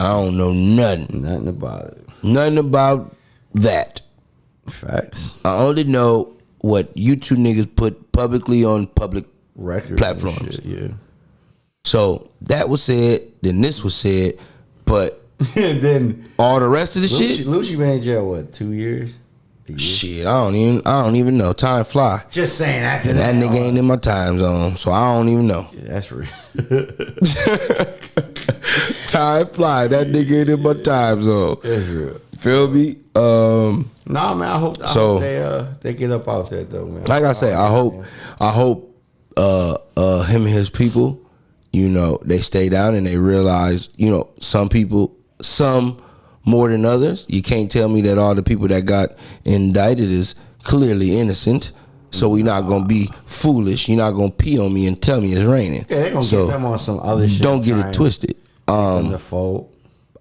I don't know nothing. nothing about it. Nothing about that. Facts. I only know what you two niggas put publicly on public Records. platforms. And shit, yeah. So that was said, then this was said, but And then all the rest of the shit, Lucci been in jail what, 2 years? A year? shit, I don't even know. Time fly. Just saying that. And that nigga ain't in my time zone, so I don't even know. Yeah, that's real. Time fly. That nigga ain't in my time zone. That's real. Feel me? Nah, man. I hope they get up out there though, man. Like I say, I hope him and his people, you know, they stay down and they realize, you know, some more than others. You can't tell me that all the people that got indicted is clearly innocent. So we not gonna be foolish. You're not gonna pee on me and tell me it's raining. Yeah, they gonna so get them on some other shit. don't get it twisted. The fold.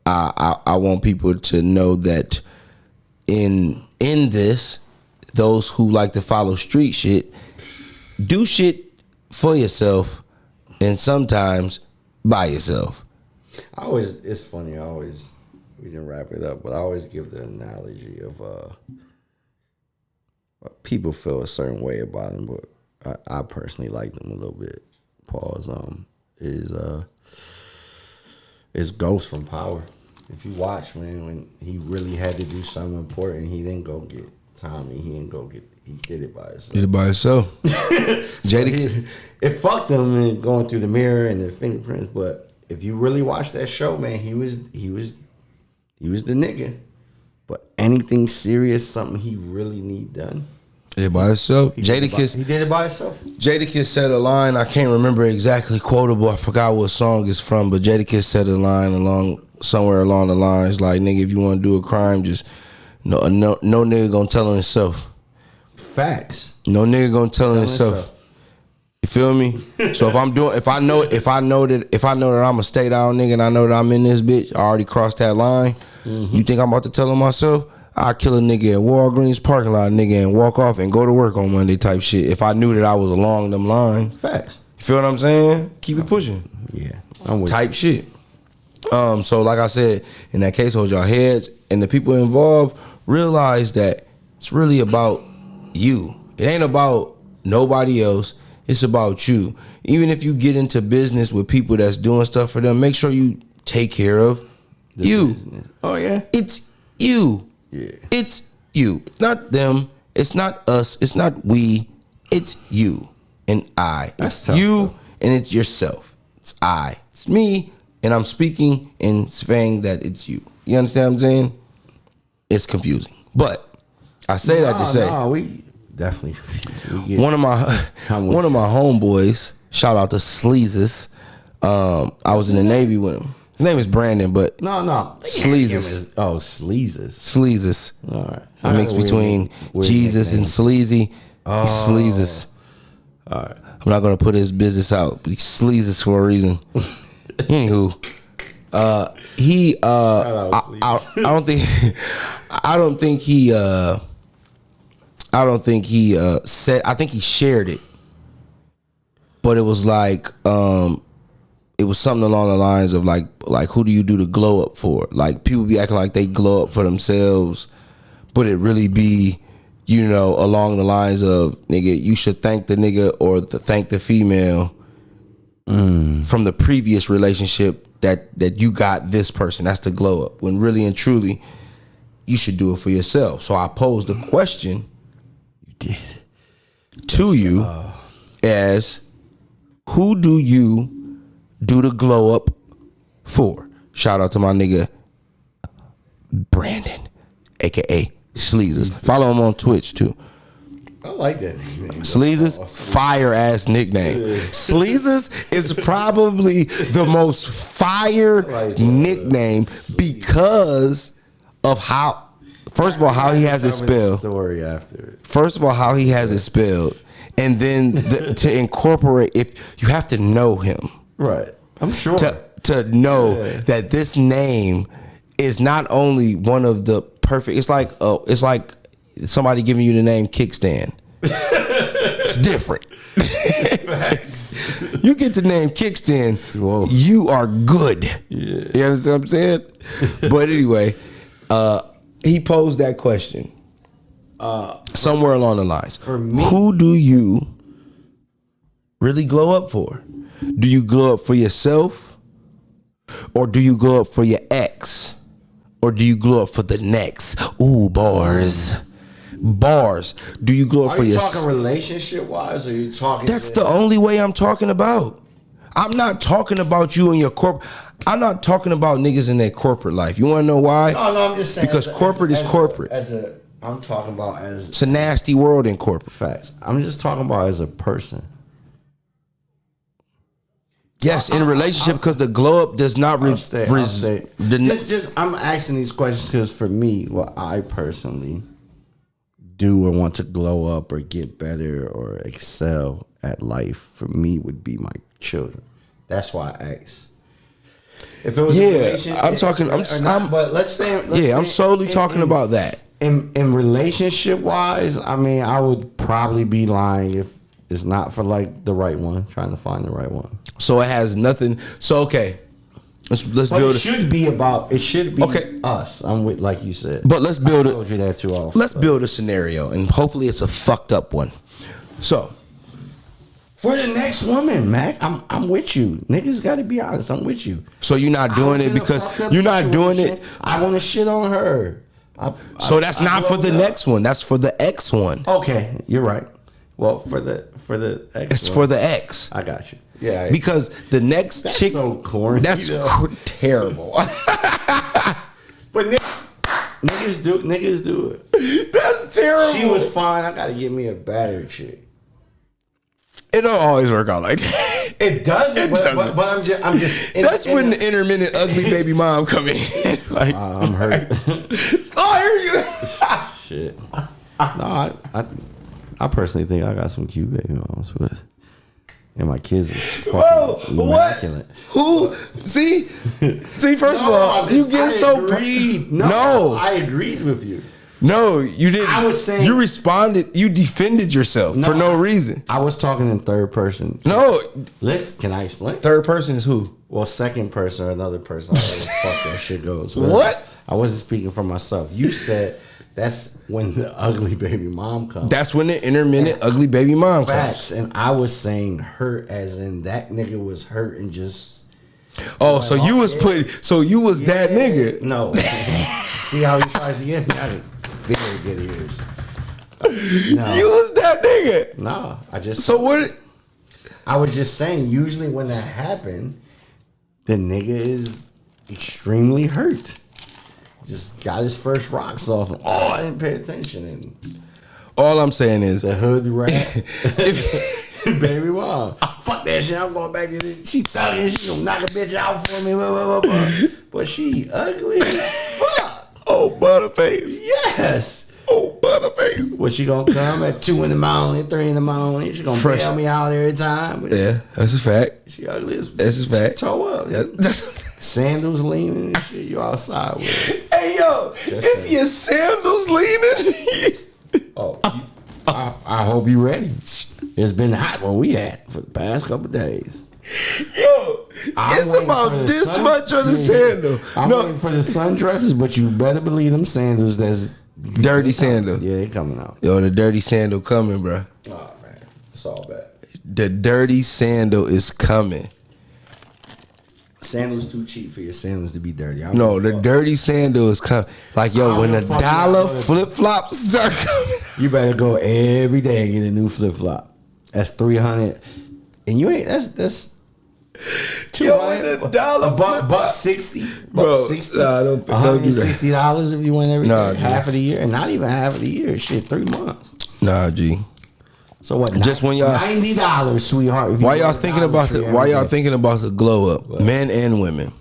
I want people to know that in this, those who like to follow street shit, do shit for yourself and sometimes by yourself. It's funny, we didn't wrap it up, but I always give the analogy of people feel a certain way about him, but I personally like them a little bit. Pause. Is Ghost from Power. If you watch, man, when he really had to do something important, he didn't go get Tommy. He did it by himself. Did it by himself. It fucked him and going through the mirror and the fingerprints. But if you really watch that show, man, he was the nigga. But anything serious, something he really need done, did it by himself. he did it by himself. Jadakiss said a line, I can't remember exactly quotable. I forgot what song it's from, but Jadakiss said a line somewhere along the lines like, "Nigga, if you want to do a crime, just no nigga gonna tell on himself." Facts. No nigga gonna tell on himself. You feel me? So if I know that I'm a stay down nigga and I know that I'm in this bitch, I already crossed that line. Mm-hmm. You think I'm about to tell on myself? I'll kill a nigga at Walgreens parking lot, nigga, and walk off and go to work on Monday type shit. If I knew that I was along them lines. Facts. You feel what I'm saying? Keep it pushing. Yeah. I'm with type shit. So like I said, in that case, hold your heads, and the people involved realize that it's really about you. It ain't about nobody else. It's about you. Even if you get into business with people that's doing stuff for them, make sure you take care of you. Business. Oh yeah. It's you. Yeah. It's you. It's not them. It's not us. It's not we. It's you and I. That's it's tough, you though. and it's yourself. It's I. It's me. And I'm speaking and saying that it's you. You understand what I'm saying? It's confusing. But I say that to say we definitely one of my homeboys, shout out to Sleezes. I was in the Navy with him. His name is Brandon, but no. Sleezes. Sleezes. Sleezes. All right. A mix between Jesus and Sleazy. He's Sleezes. All right. I'm not gonna put his business out, but he's Sleezes for a reason. Anywho, I don't think he said. I think he shared it, but it was like it was something along the lines of like who do you do the glow up for? Like people be acting like they glow up for themselves, but it really be, you know, along the lines of, nigga, you should thank the nigga or thank the female from the previous relationship that you got this person. That's the glow up. When really and truly, you should do it for yourself. So I posed the question to you as, who do you do the glow up for? Shout out to my nigga Brandon, aka Sleezes. Follow him on Twitch too. I like that nickname. Sleezes, fire ass nickname. Sleezes is probably the most fire nickname because of how. First of all, how he has it spelled. Story after it. First of all, how he has it spelled, and then to incorporate. If you have to know him, right? I'm sure to know that this name is not only one of the perfect. It's like somebody giving you the name Kickstand. It's different. You get the name Kickstand, whoa, you are good. Yeah. You understand what I'm saying? But anyway, he posed that question somewhere along the lines. For me, who do you really glow up for? Do you glow up for yourself? Or do you glow up for your ex? Or do you glow up for the next? Ooh, bars. Do you glow up for yourself? Are you talking relationship wise, or are you talking? That's the only way I'm talking about. I'm not talking about you and your corporate. I'm not talking about niggas in their corporate life. You want to know why? No, I'm just saying. Because corporate is corporate. I'm talking about as. It's a nasty world in corporate. Facts. I'm just talking about as a person. Yes, in a relationship, because the glow up does not I'm asking these questions because for me, what I personally do or want to glow up or get better or excel at life for me would be my children. That's why I asked. If it was a relationship, I'm talking. but let's stay. I'm solely talking about that. In relationship wise, I mean, I would probably be lying if it's not for like the right one, trying to find the right one. So it has nothing. So okay, let's build. It should be us. I'm with, like you said. But let's build I told you that too often. Let's build a scenario, and hopefully it's a fucked up one. So for the next woman, Mac, I'm with you. Niggas got to be honest. I'm with you. So you're not doing it because you're not doing it. I want to shit on her. That's not for the next one. That's for the X one. Okay, you're right. Well, for the X, it's for the X. I got you. Yeah, because the next that's chick, so corny. That's terrible. But niggas do it. That's terrible. She was fine. I gotta get me a battered chick. It don't always work out like that. It doesn't. But I'm just. That's when the intermittent ugly baby mom come in. Like, I'm hurt. I hear you. Shit. No, I personally think I got some cute baby moms with. And my kids is fucking immaculate. Who? See, first of all, you get so agreed. No, I agreed with you. No, you didn't. I was saying you responded. You defended yourself for no reason. I was talking in third person. No, listen. Can I explain? Third person is who? Well, second person or another person. I don't know where the fuck that shit goes. What? I wasn't speaking for myself. You said that's when the ugly baby mom comes. That's when the intermittent ugly baby mom facts, comes. And I was saying hurt as in that nigga was hurt and just. Oh, so you was that nigga. No. See how he tries to get me? I didn't very good ears. No. You was that nigga. No, I just. So what? I was just saying. Usually, when that happened, the nigga is extremely hurt. Just got his first rocks off. And, I didn't pay attention. And all I'm saying is the hood rat. Baby mom. Fuck that shit. I'm going back to this. She thugging. She gonna knock a bitch out for me. Blah, blah, blah. But she ugly as fuck. Oh, Butterface. Yes. Oh, Butterface. What, she gonna come at 2 in the morning, 3 in the morning? She gonna bail me out every time? Yeah, that's a fact. She ugly as fuck. That's a fact. Toe up. Sandals leaning and shit. You outside with it. Hey, yo, if your sandals leaning. I hope you ready. It's been hot where we at for the past couple of days. Yo, it's about this much on the sandal. I'm waiting for the sundresses, but you better believe them sandals that's dirty sandal. Yeah, they coming out. Yo, the dirty sandal coming, bro. Oh, man. It's all bad. The dirty sandal is coming. Sandals too cheap for your sandals to be dirty. No, the dirty sandal is coming. Like, yo, when the dollar flip flops start coming, you better go every day and get a new flip flop. That's $300, and you ain't. That's $200. Yo, $160, bro. $160. Nah, don't $160 if you win every day. G. Half of the year, and not even half of the year. Shit, 3 months. Nah, G. So what? Just when y'all $90, sweetheart. Why y'all thinking about the glow up, what? Men and women?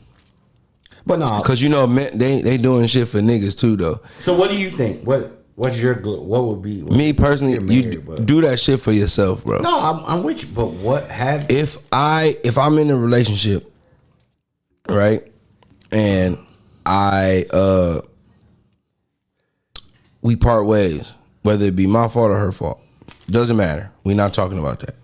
But no, because you know men they doing shit for niggas too though. So what do you think? What's your glow? What would be me personally? You do that shit for yourself, bro. No, I'm with you. But what have if I'm in a relationship, right, and we part ways, whether it be my fault or her fault. Doesn't matter. We're not talking about that.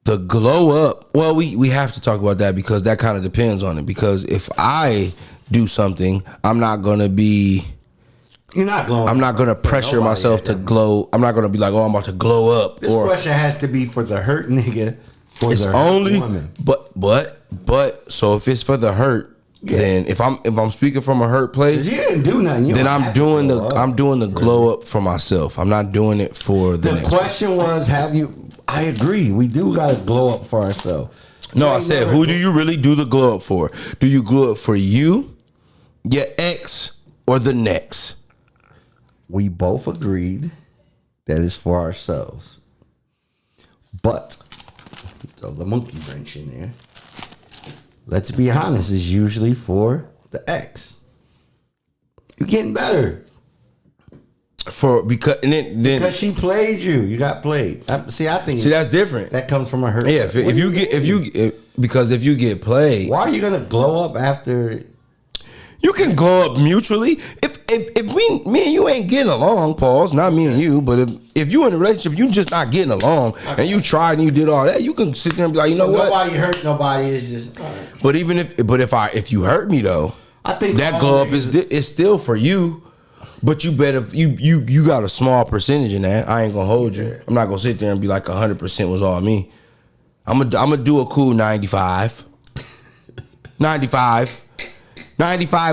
The glow up, well, we have to talk about that because that kind of depends on it. Because if I do something, I'm not gonna be. You're not glowing. I'm not gonna pressure myself to glow. I'm not gonna be like, oh, I'm about to glow up. This question has to be for the hurt nigga. Or it's the only, hurt woman. but so if it's for the hurt. Yeah. Then if I'm speaking from a hurt place, you didn't do nothing. Then I'm doing the glow up for myself. I'm not doing it for the next question was, have you? I agree. We do gotta glow up for ourselves. No, I said, who do you really do the glow up for? Do you glow up for you, your ex, or the next? We both agreed that it's for ourselves, but throw the monkey wrench in there. Let's be honest, it's usually for the ex. You're getting better. Because she played you. You got played. I think that's different. That comes from a hurt. Yeah, if you get played, why are you gonna glow up after? You can glow up mutually. If me and you ain't getting along, pause, not me and you, but if you in a relationship, you just not getting along, and you tried and you did all that, you can sit there and be like, you know what? Nobody hurt nobody. Is just. But if you hurt me though, I think that glow up is still for you. But you better you got a small percentage in that. I ain't gonna hold you. I'm not gonna sit there and be like 100% was all me. I'm gonna do a cool 95. 95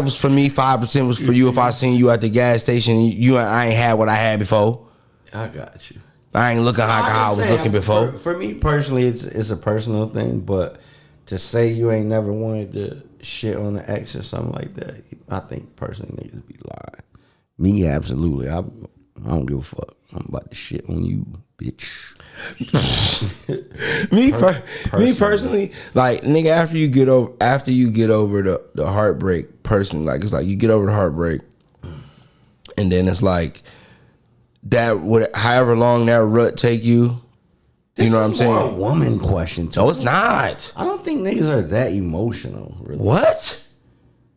was for me. 5% was for you. If I seen you at the gas station, I ain't had what I had before. I got you. I ain't looking like how I was looking before. For me personally, it's a personal thing. But to say you ain't never wanted to shit on the ex or something like that, I think personally niggas be lying. Me, absolutely. I don't give a fuck. I'm about to shit on you, bitch. Me personally, like nigga, after you get over the heartbreak, personally, like it's like you get over the heartbreak, and then it's like that. However long that rut take you, you know what I'm saying? This is a woman question too. No, it's not. I don't think niggas are that emotional. Really. What?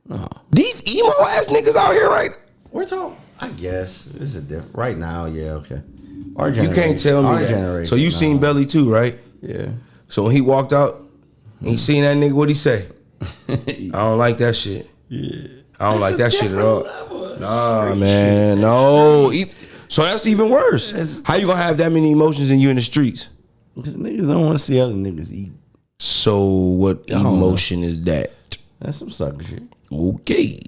No. These emo ass niggas out here, right? We're talking. I guess this is different right now. Yeah, okay. Our You generation, can't tell me our that. generation, So you seen Belly too, right? Yeah. So when he walked out, he seen that nigga. What'd he say? I don't like that shit. Yeah. I don't like that shit at all. Level. Nah, man, no. So that's even worse. How you gonna have that many emotions and you in the streets? Because niggas don't want to see other niggas eat. So what emotion is that? That's some sucker shit. Okay.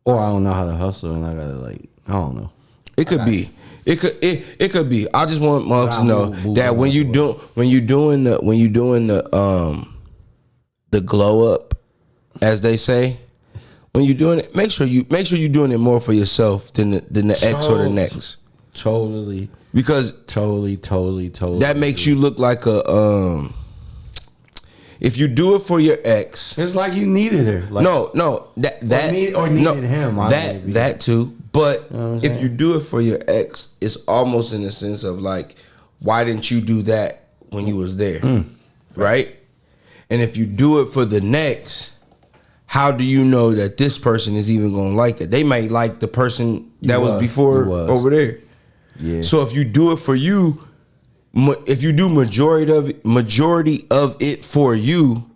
Or I don't know how to hustle, and I gotta I don't know. It could be. It could be. I just want Monks to know that when you doing the glow up, as they say, when you're doing it, make sure you're doing it more for yourself than the ex or the next. Totally. Because totally. That makes you look like a if you do it for your ex, it's like you needed her. Like, needed him. That too. But if you do it for your ex, it's almost in the sense of like, why didn't you do that when you was there, right? And if you do it for the next, how do you know that this person is even gonna like that? They might like the person that was before over there. Yeah. So if you do it for you, if you do majority of it for you,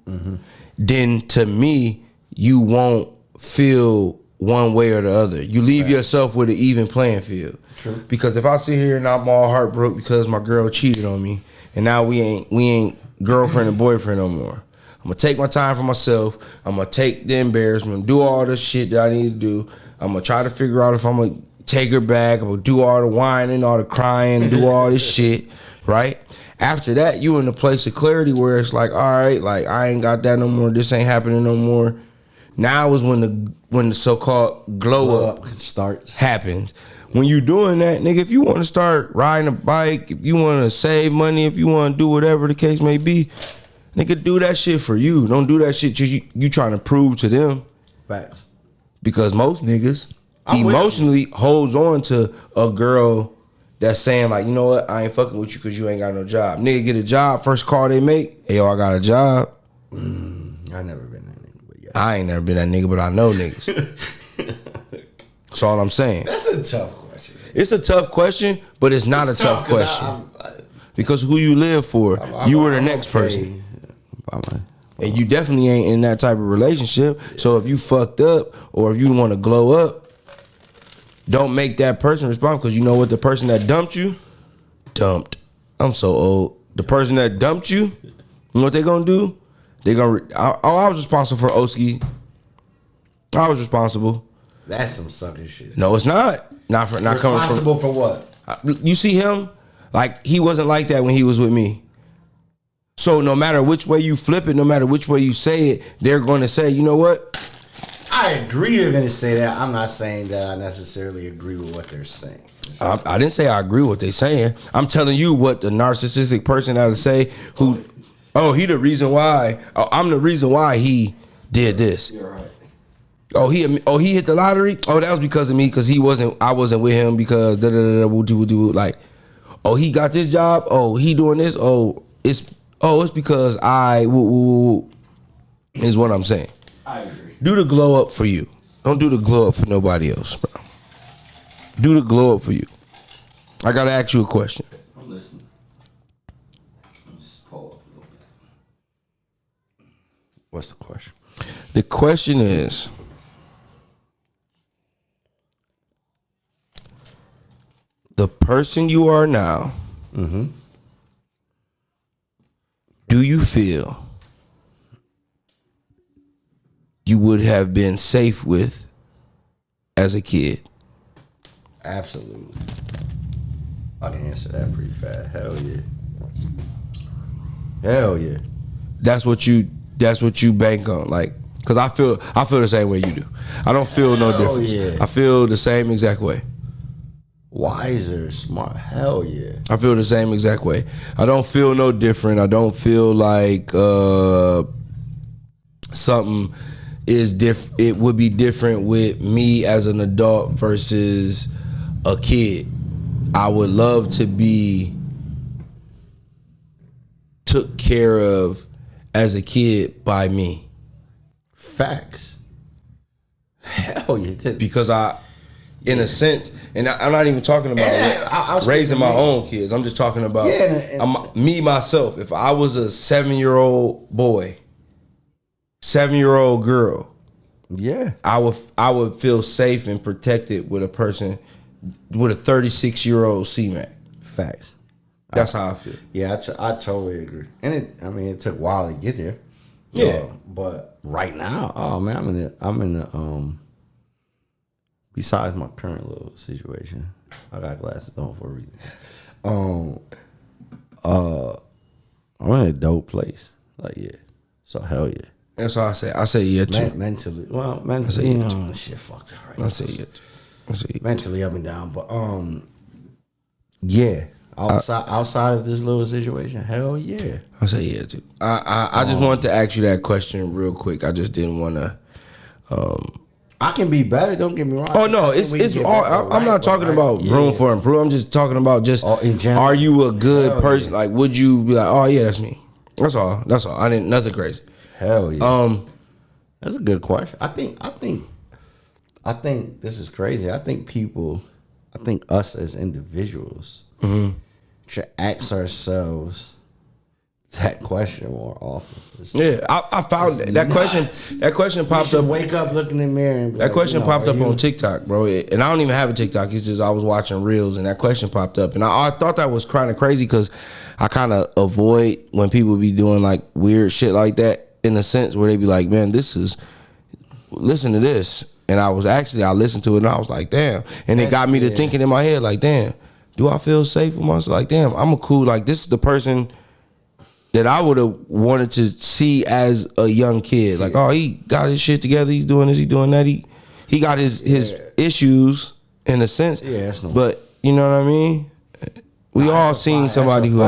then to me, you won't feel one way or the other. You leave yourself with an even playing field. True. Because if I sit here and I'm all heartbroken because my girl cheated on me, and now we ain't girlfriend and boyfriend no more. I'm gonna take my time for myself. I'm gonna take the embarrassment, do all the shit that I need to do. I'm gonna try to figure out if I'm gonna take her back. I'm gonna do all the whining, all the crying, do all this shit. Right? After that, you in a place of clarity where it's like, all right, like I ain't got that no more. This ain't happening no more. Now is when the so-called glow up happens. When you doing that, nigga, if you want to start riding a bike, if you want to save money, if you want to do whatever the case may be, nigga, do that shit for you. Don't do that shit you trying to prove to them. Facts. Because most niggas emotionally holds on to a girl that's saying like, you know what, I ain't fucking with you because you ain't got no job. Nigga get a job, first call they make, hey, yo, I got a job. I never been that nigga, but yeah. I ain't never been that nigga, but I know niggas. That's all I'm saying. That's a tough question. It's a tough question, but it's not a tough question. Because who you live for, you were the next person. And you definitely ain't in that type of relationship. So if you fucked up or if you want to glow up, don't make that person respond, because you know what? The person that dumped. I'm so old. The person that dumped you know what they gonna do? They gonna. I was responsible for Oski. I was responsible. That's some sucker shit. No, it's not. Not coming from. Responsible for what? You see him? Like he wasn't like that when he was with me. So no matter which way you flip it, no matter which way you say it, they're gonna say, you know what? I agree they're going to say that. I'm not saying that I necessarily agree with what they're saying. I didn't say I agree with what they're saying. I'm telling you what the narcissistic person had to say who, he the reason why, I'm the reason why he did this. You're right. Oh, he hit the lottery. Oh, that was because of me, because I wasn't with him because like, oh, he got this job. Oh, he doing this. Oh, it's because is what I'm saying. I agree. Do the glow up for you. Don't do the glow up for nobody else, bro. Do the glow up for you. I gotta ask you a question. I'm listening. Just pull up a little bit. What's the question? The question is, the person you are now, do you feel you would have been safe with as a kid? Absolutely. I can answer that pretty fast. Hell yeah. Hell yeah. That's what you bank on, like, because I feel the same way you do. I don't feel no difference. Yeah. I feel the same exact way. Wiser, smart. Hell yeah. I feel the same exact way. I don't feel no different. I don't feel like something is different. It would be different with me as an adult versus a kid. I would love to be took care of as a kid by me. Facts. Hell yeah. Because in a sense, and I'm not even talking about raising my own kids. I'm just talking about me, myself. If I was a 7-year-old boy, 7-year-old girl, yeah, I would feel safe and protected with a person, with a 36-year-old C-Mac. Facts. That's how I feel. Yeah, I totally agree. And it took a while to get there. Yeah. But right now, oh man, I'm in the besides my current little situation, I got glasses on for a reason. I'm in a dope place. Like, yeah. So hell yeah. That's all I say. I say yeah too. Mentally, shit fucked up right now. I say yeah too. Mentally up and down, but yeah. Outside of this little situation, hell yeah. I say yeah too. I just wanted to ask you that question real quick. I just didn't want to. I can be better. Don't get me wrong. Oh no, it's all. I'm not talking about room for improvement. I'm just talking about just. In general, are you a good person? Yeah. Like, would you be like, oh yeah, that's me. That's all. I didn't nothing crazy. Hell yeah. That's a good question. I think this is crazy. I think us as individuals should ask ourselves that question more often. I found that question. That question popped up. Wake up, look in the mirror. And that question popped up on TikTok, bro. And I don't even have a TikTok. It's just I was watching reels, and that question popped up, and I thought that was kind of crazy because I kind of avoid when people be doing like weird shit like that, in a sense where they be like, man, listen to this. And I listened to it and I was like, damn. And it got me to thinking in my head, like, damn, do I feel safe with myself? Like, damn, I'm a cool, like, this is the person that I would have wanted to see as a young kid. Like, oh, he got his shit together. He's doing this, he doing that. He got his issues in a sense. Yeah, but you know what I mean? We all seen somebody who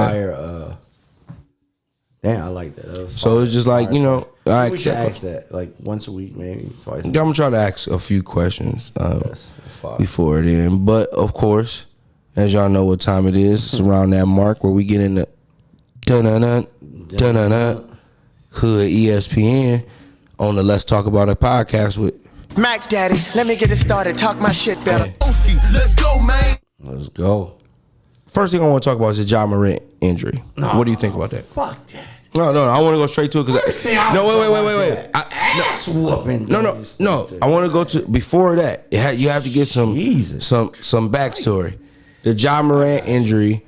damn, I like that. So it's just like, you know, we should ask that like once a week, maybe twice. I'm gonna try to ask a few questions before then. But of course, as y'all know what time it is, it's around that mark where we get in the Hood ESPN on the Let's Talk About It podcast with Mac Daddy. Let me get it started. Talk my shit better. Let's go, man. Let's go. First thing I want to talk about is the Ja Morant injury. What do you think about that? Fuck that. No, I want to go straight to it because wait. No. I want to go to before that. You have to get some backstory. The Ja Morant injury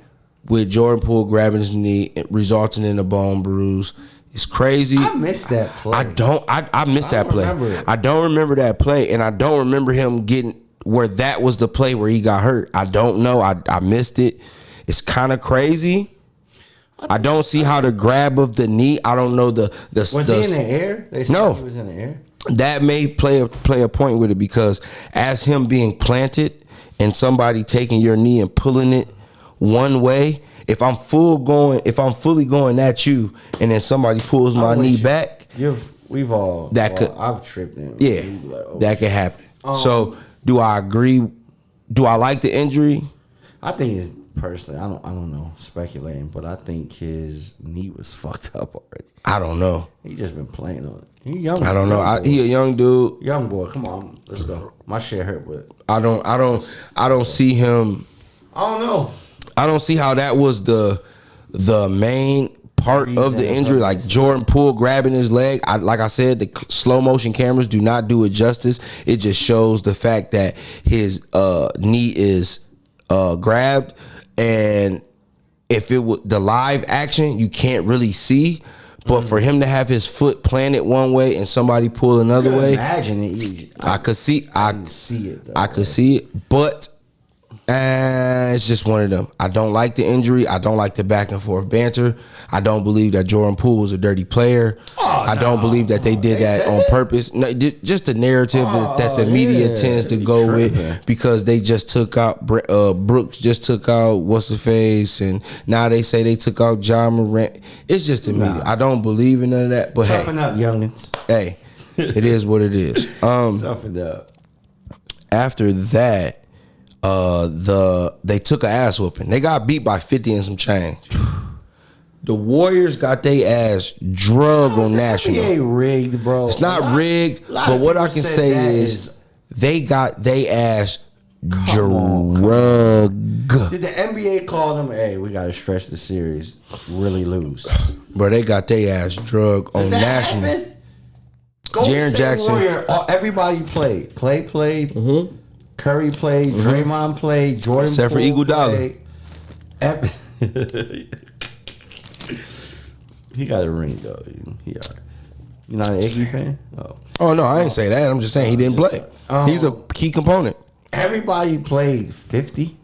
with Jordan Poole grabbing his knee, resulting in a bone bruise. It's crazy. I missed that play. I missed that play. I don't remember that play, and I don't remember him getting where that was the play where he got hurt. I don't know. I missed it. It's kind of crazy. I don't see how the grab of the knee. I don't know the. Was he in the air? No, he was in the air. That may play a point with it because as him being planted and somebody taking your knee and pulling it one way, if I'm fully going at you and then somebody pulls my knee back, We've all I've tripped in. Yeah, that could happen. So, do I agree? Do I like the injury? I think it's personally. I don't know. Speculating, but I think his knee was fucked up already. I don't know. He just been playing on it. He young. I don't know. He a young dude. Young boy. Come on, let's go. My shit hurt, but I don't see him. I don't know. I don't see how that was the main part of the injury. Like Jordan Poole grabbing his leg. Like I said, the slow motion cameras do not do it justice. It just shows the fact that his knee is grabbed, and if it was the live action, you can't really see. But for him to have his foot planted one way and somebody pull another way, imagine it. I could see. I could see it. I could see it, but it's just one of them. I don't like the injury. I don't like the back and forth banter. I don't believe that Jordan Poole was a dirty player. I don't believe that they did that on purpose. No, just the narrative that the media tends to go with, because they just took out Brooks, just took out what's the face, and now they say they took out John Morant. It's just the media. I don't believe in none of that. But toughen up, youngins. Hey, it is what it is. Toughen up. After that, they took an ass whooping. They got beat by 50 and some change. The Warriors got their ass drug on national. NBA rigged, bro. It's not rigged, but what I can say is they got their ass drug. Did the NBA call them? Hey, we gotta stretch the series, really lose, bro. They got their ass drug on national. Jaren Jackson. Warrior, everybody played. Klay played. Mm-hmm. Curry played, Draymond played, Jordan except for Iguodala. He got a ring though. He all right. You not an Iggy fan? Oh no, I ain't say that. I'm just saying he didn't play. He's a key component. Everybody played 50.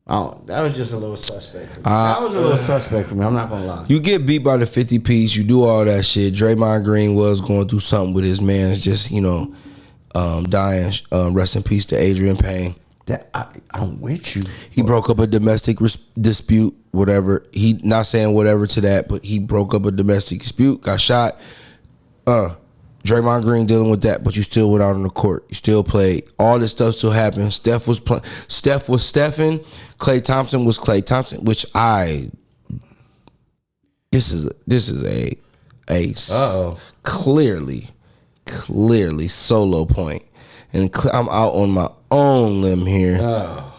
Oh, that was just a little suspect for me. That was a little suspect for me. I'm not gonna lie. You get beat by the 50 piece. You do all that shit. Draymond Green was going through something with his man's just dying. Rest in peace to Adrian Payne. That I'm with you. He broke up a domestic dispute, whatever. He not saying whatever to that, but he broke up a domestic dispute, got shot. Draymond Green dealing with that, but you still went out on the court. You still played. All this stuff still happened. Steph was Stephen. Klay Thompson was Klay Thompson, which this is a clearly solo point, and I'm out on my own limb here,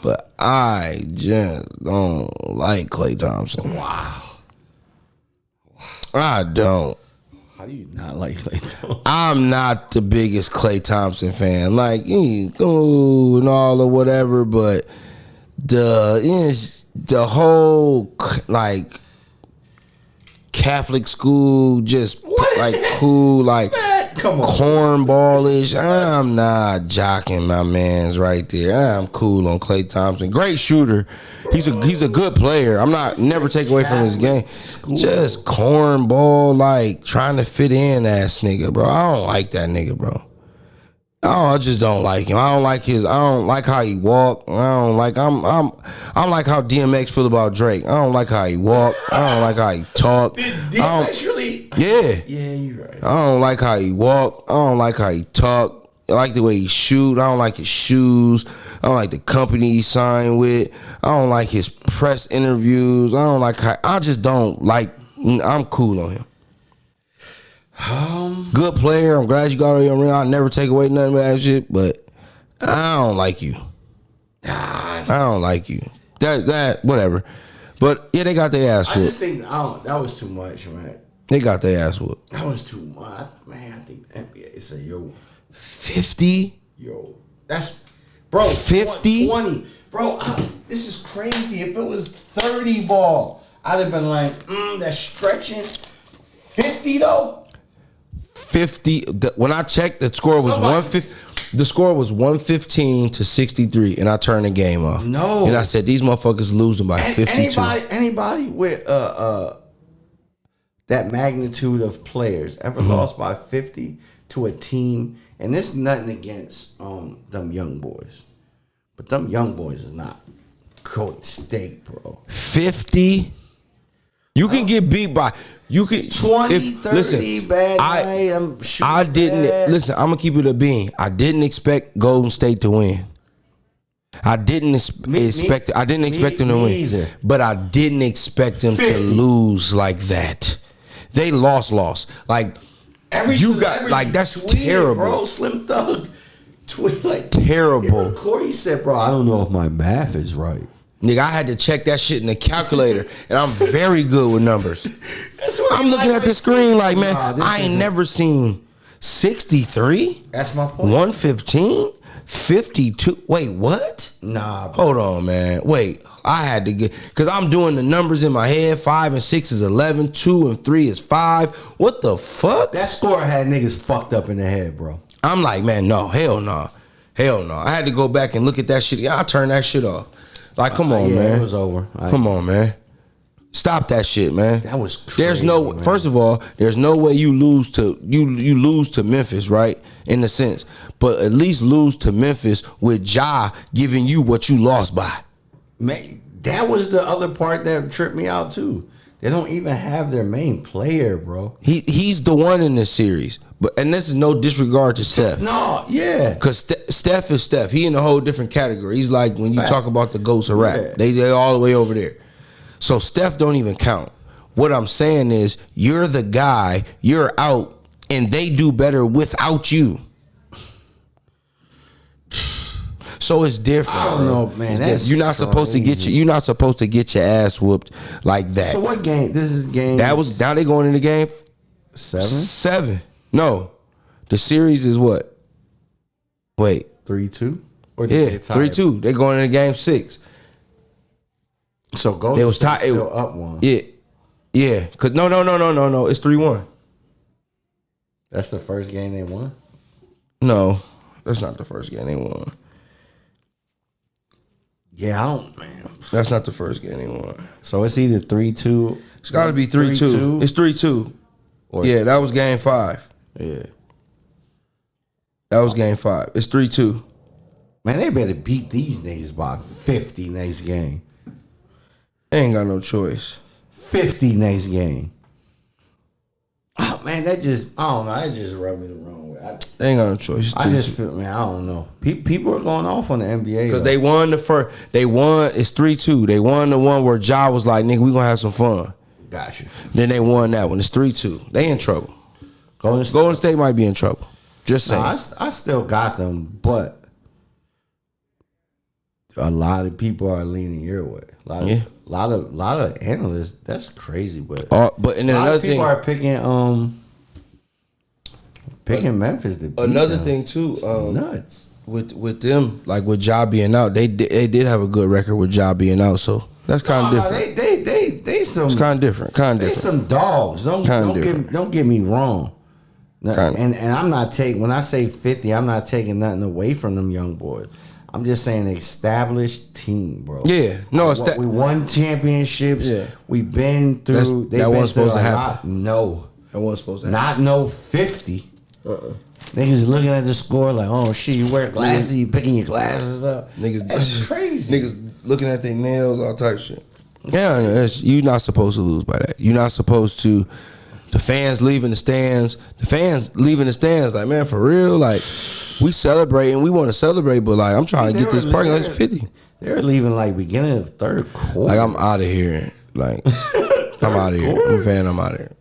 but I just don't like Klay Thompson. Wow. I don't. How do you not like Klay Thompson? I'm not the biggest Klay Thompson fan. Like, cool and all or whatever, but the whole like Catholic school just like cool, like cornballish. I'm not jocking my man's right there. I'm cool on Klay Thompson. Great shooter. He's a good player. I'm not never take away from his game. Just cornball, like trying to fit in ass nigga, bro. I don't like that nigga, bro. I just don't like him. I don't like how he walk. I'm like how DMX feel about Drake. I don't like how he walk. I don't like how he talk. DMX really? Yeah. Yeah, you're right. I don't like how he walk. I don't like how he talk. I like the way he shoot. I don't like his shoes. I don't like the company he signed with. I don't like his press interviews. I just don't like. I'm cool on him. Good player. I'm glad you got all your ring. I'll never take away nothing of that shit, but I don't like you. I don't like you. That whatever. But yeah, they got their ass whooped. I just think that was too much, man. They got their ass whooped. That was too much, man. I think the NBA said, yo, 50. Yo, that's bro. 50. 20, bro. This is crazy. If it was 30 ball, I'd have been like, that's stretching. 50 though. 50. When I checked, the score was 150. The score was 115 to 63, and I turned the game off. No, and I said these motherfuckers losing by 52. Anybody with that magnitude of players ever lost by 50 to a team? And this is nothing against them young boys, but them young boys is not Golden State, bro. 50. You can get beat by. You can 20, 30 listen, bad night. I'm shooting I didn't bad. listen. I'm gonna keep it a bean. I didn't expect Golden State to win. I didn't expect. I didn't expect them to win, either. but I didn't expect them 50. to lose like that. They lost. Like you got like that's tweet, terrible, bro. Slim Thug tweet like terrible. Corey said, "Bro, I don't know if my math is right." Nigga, I had to check that shit in the calculator, and I'm very good with numbers. I'm looking at the screen like, man, I ain't never seen 63. That's my point. 115, 52. Wait, what? Nah, bro. Hold on, man. Wait, I had to get because I'm doing the numbers in my head. 5 and 6 is 11. 2 and 3 is 5. What the fuck? That score had niggas fucked up in the head, bro. I'm like, man, no, hell no, hell no. I had to go back and look at that shit. I turned that shit off. Like, come on, man. It was over. Come on, man. Stop that shit, man. That was crazy. There's no. Man. First of all, there's no way you lose to you lose to Memphis, right? In a sense, but at least lose to Memphis with Ja giving you what you lost by. Man, that was the other part that tripped me out too. They don't even have their main player, bro. He's the one in this series, and this is no disregard to Steph. No, yeah. Because Steph is Steph. He in a whole different category. He's like when you talk about the GOATs of rap. Yeah. They all the way over there. So Steph don't even count. What I'm saying is you're the guy, you're out, and they do better without you. So it's different. I don't know, man. That's you're not supposed to get you're not supposed to get your ass whooped like that. So what game? This is game. That was now they going into game 7. No, the series is what? Wait, 3-2. Yeah, 3-2. They going into game 6. So Golden It was State tied. still up one. Yeah. Cause no. It's 3-1. That's the first game they won. No, that's not the first game they won. Yeah, I don't, man. That's not the first game they won. So it's either 3-2. It's got to be 3-2. It's 3-2. Yeah, that was game 5. Yeah. That was game 5. It's 3-2. Man, they better beat these niggas by 50 next game. They ain't got no choice. 50 next game. Oh, man, that just, I don't know. That just rubbed me the wrong way. They ain't got no choice. I just feel, man, I don't know. People are going off on the NBA. Because they won the first. They won. It's 3-2. They won the one where Ja was like, nigga, we going to have some fun. Got you. Then they won that one. It's 3-2. They in trouble. Golden State might be in trouble. Just saying. No, I still got them, but a lot of people are leaning your way. A lot of analysts. That's crazy, but and then a lot another of people thing are picking Memphis to beat another them. thing too. Nuts with them, like with Ja being out, they did have a good record with Ja being out, so that's kind of different. They some. It's kind of different. They some dogs. Don't get me wrong. And I'm not taking, when I say 50, I'm not taking nothing away from them young boys. I'm just saying established team, bro. Yeah, no, we won championships. Yeah. We've been through. That wasn't supposed to happen. No, that wasn't supposed to happen. Not no 50. Niggas looking at the score like, oh shit, you wear glasses, you picking your glasses up. Niggas, that's crazy. Niggas looking at their nails, all type of shit. Yeah, you're not supposed to lose by that. You're not supposed to. The fans leaving the stands. Like, man, for real, like, we celebrating. We want to celebrate, but like, I'm trying to get this party like it's 50. They're leaving like beginning of third quarter. Like, I'm out of here. Like, I'm out of here. I'm a fan. I'm out of here.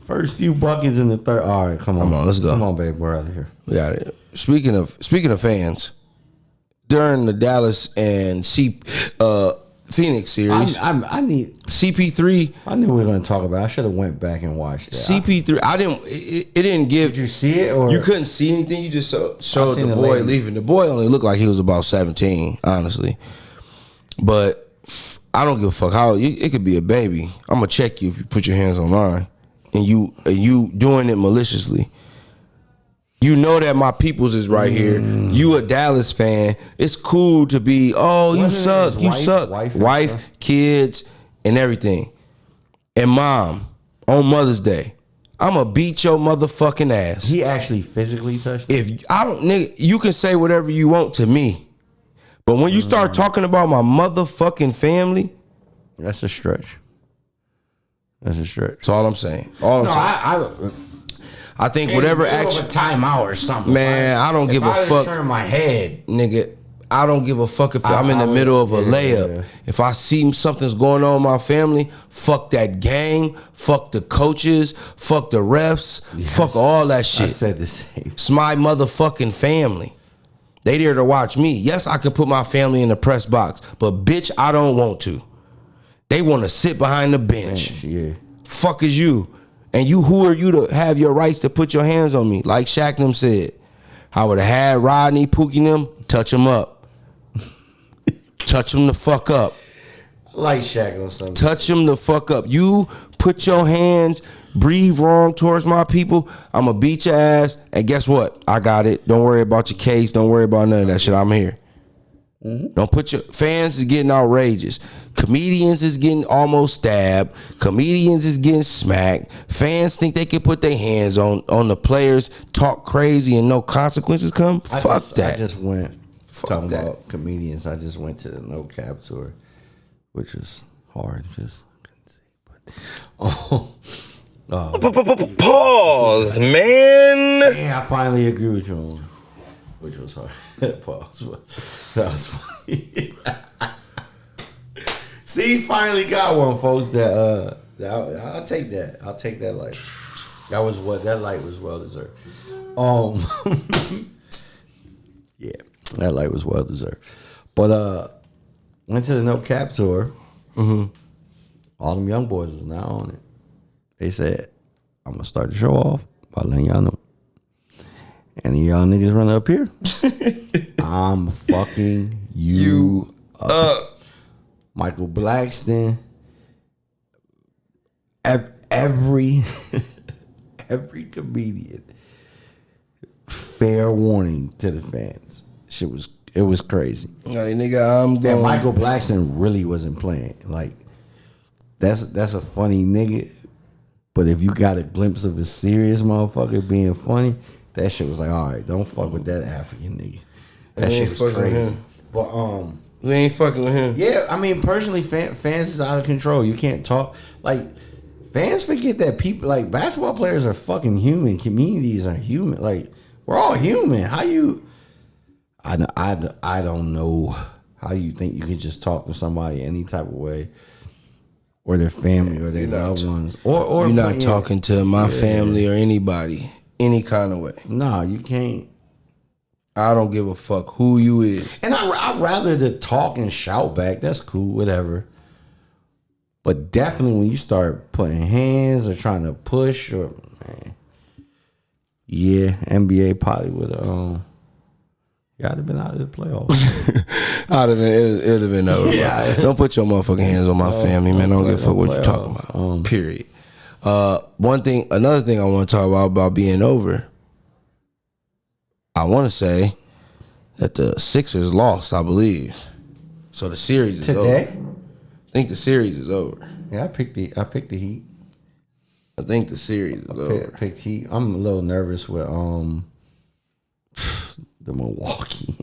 First few buckets in the third. All right, come on, let's go. Come on, babe, we're out of here. We out of here. Speaking of fans, during the Dallas and Phoenix series, I need CP3. I knew we were going to talk about it. I should have went back and watched that. CP3. I didn't. It didn't give. Did you see it? Or you couldn't see anything. You just showed the boy leaving. The boy only looked like he was about 17, honestly. But I don't give a fuck how it could be a baby. I'm gonna check you if you put your hands on mine, and you doing it maliciously. You know that my peoples is right here. You a Dallas fan. It's cool to be, you suck. You suck. Wife, kids, and everything. And mom, on Mother's Day, I'ma beat your motherfucking ass. He actually physically touched it? If I don't, nigga, you can say whatever you want to me. But when you start talking about my motherfucking family, that's a stretch. That's a stretch. That's all I'm saying. All I'm saying. I think whatever action, a timeout or something. Man, I don't give a fuck. Turn my head, nigga. I don't give a fuck if I'm in the middle of a layup. Yeah. If I see something's going on in my family, fuck that game, fuck the coaches, fuck the refs, fuck all that shit. I said the same. It's my motherfucking family. They there to watch me. Yes, I could put my family in the press box, but bitch, I don't want to. They want to sit behind the bench. Yeah. Fuck is you. And you, who are you to have your rights to put your hands on me? Like Shaq them said. I would have had Rodney, Pookie them, touch them up. Touch them the fuck up. I like Shaq on something. Touch them the fuck up. You put your hands, breathe wrong towards my people, I'm going to beat your ass. And guess what? I got it. Don't worry about your case. Don't worry about none of that shit. I'm here. Mm-hmm. Don't put your fans is getting outrageous. Comedians is getting almost stabbed. Comedians is getting smacked. Fans think they can put their hands on the players, talk crazy and no consequences come. Fuck that. I just went talking that. about comedians. I just went to the No Cap tour, which was hard because I couldn't see. But Pause, man. Yeah, I finally agree with you on. Which was hard. Pause. That was funny. See, finally got one, folks. That I'll take that. I'll take that light. That light was well deserved. Yeah, that light was well deserved. But went to the No Cap tour. Mm-hmm. All them young boys was now on it. They said, "I'm gonna start the show off by letting y'all know." And y'all niggas run up here. I'm fucking you up. Michael Blackston. Every comedian. Fair warning to the fans. It was crazy. Hey, nigga, I'm going. And Michael Blackston really wasn't playing. Like, that's a funny nigga. But if you got a glimpse of a serious motherfucker being funny, that shit was like, all right, don't fuck with that African nigga. That shit was crazy. But we ain't fucking with him. Yeah, I mean, personally, fans is out of control. You can't talk like fans forget that people like basketball players are fucking human. Communities are human. Like, we're all human. How you? I don't know how you think you can just talk to somebody any type of way, or their family, or their loved ones, or you're not talking to my family or anybody any kind of way. Nah, you can't. I don't give a fuck who you is. And I'd rather to talk and shout back. That's cool, whatever. But definitely when you start putting hands or trying to push, or man, yeah, NBA probably would have. Y'all have been out of the playoffs. It'd have been over. Yeah. Don't put your motherfucking hands on my family, man. I don't give a fuck what you're talking about. Period. Another thing I want to talk about being over. I want to say that the Sixers lost, I believe. So the series is over. I think the series is over. Yeah, I picked the Heat. I think the series is over. Picked Heat. I'm a little nervous with the Milwaukee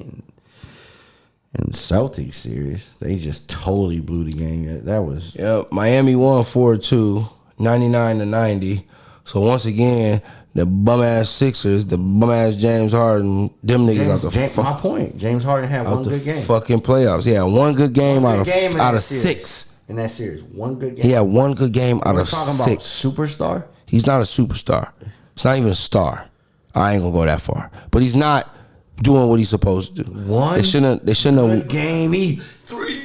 and Celtics series. They just totally blew the game. That was Miami won 4-2, 99-90. So once again, the bum ass Sixers, the bum ass James Harden, them niggas out the fuck. My point. James Harden had one good game. Fucking playoffs. Yeah, one good game out of 6 in that series. One good game. He had one good game out of 6. About superstar. He's not a superstar. It's not even a star. I ain't gonna go that far, but he's not doing what he's supposed to do. They shouldn't good game. Three.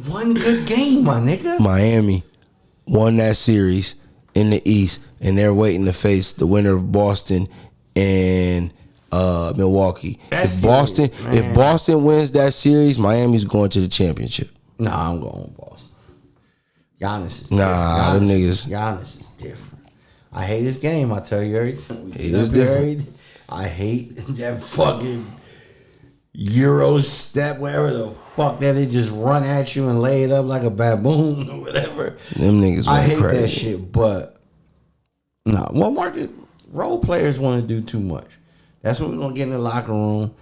One good game, my nigga. Miami won that series in the East, and they're waiting to face the winner of Boston and Milwaukee. If Boston wins that series, Miami's going to the championship. Nah, I'm going with Boston. Giannis is different. Them niggas. Giannis is different. I hate this game. I tell you every time. It is different. I hate that fucking Euro step, whatever the fuck that they just run at you and lay it up like a baboon or whatever. Them niggas I hate crazy. That shit, but no. Role players want to do too much. That's when we're gonna get in the locker room,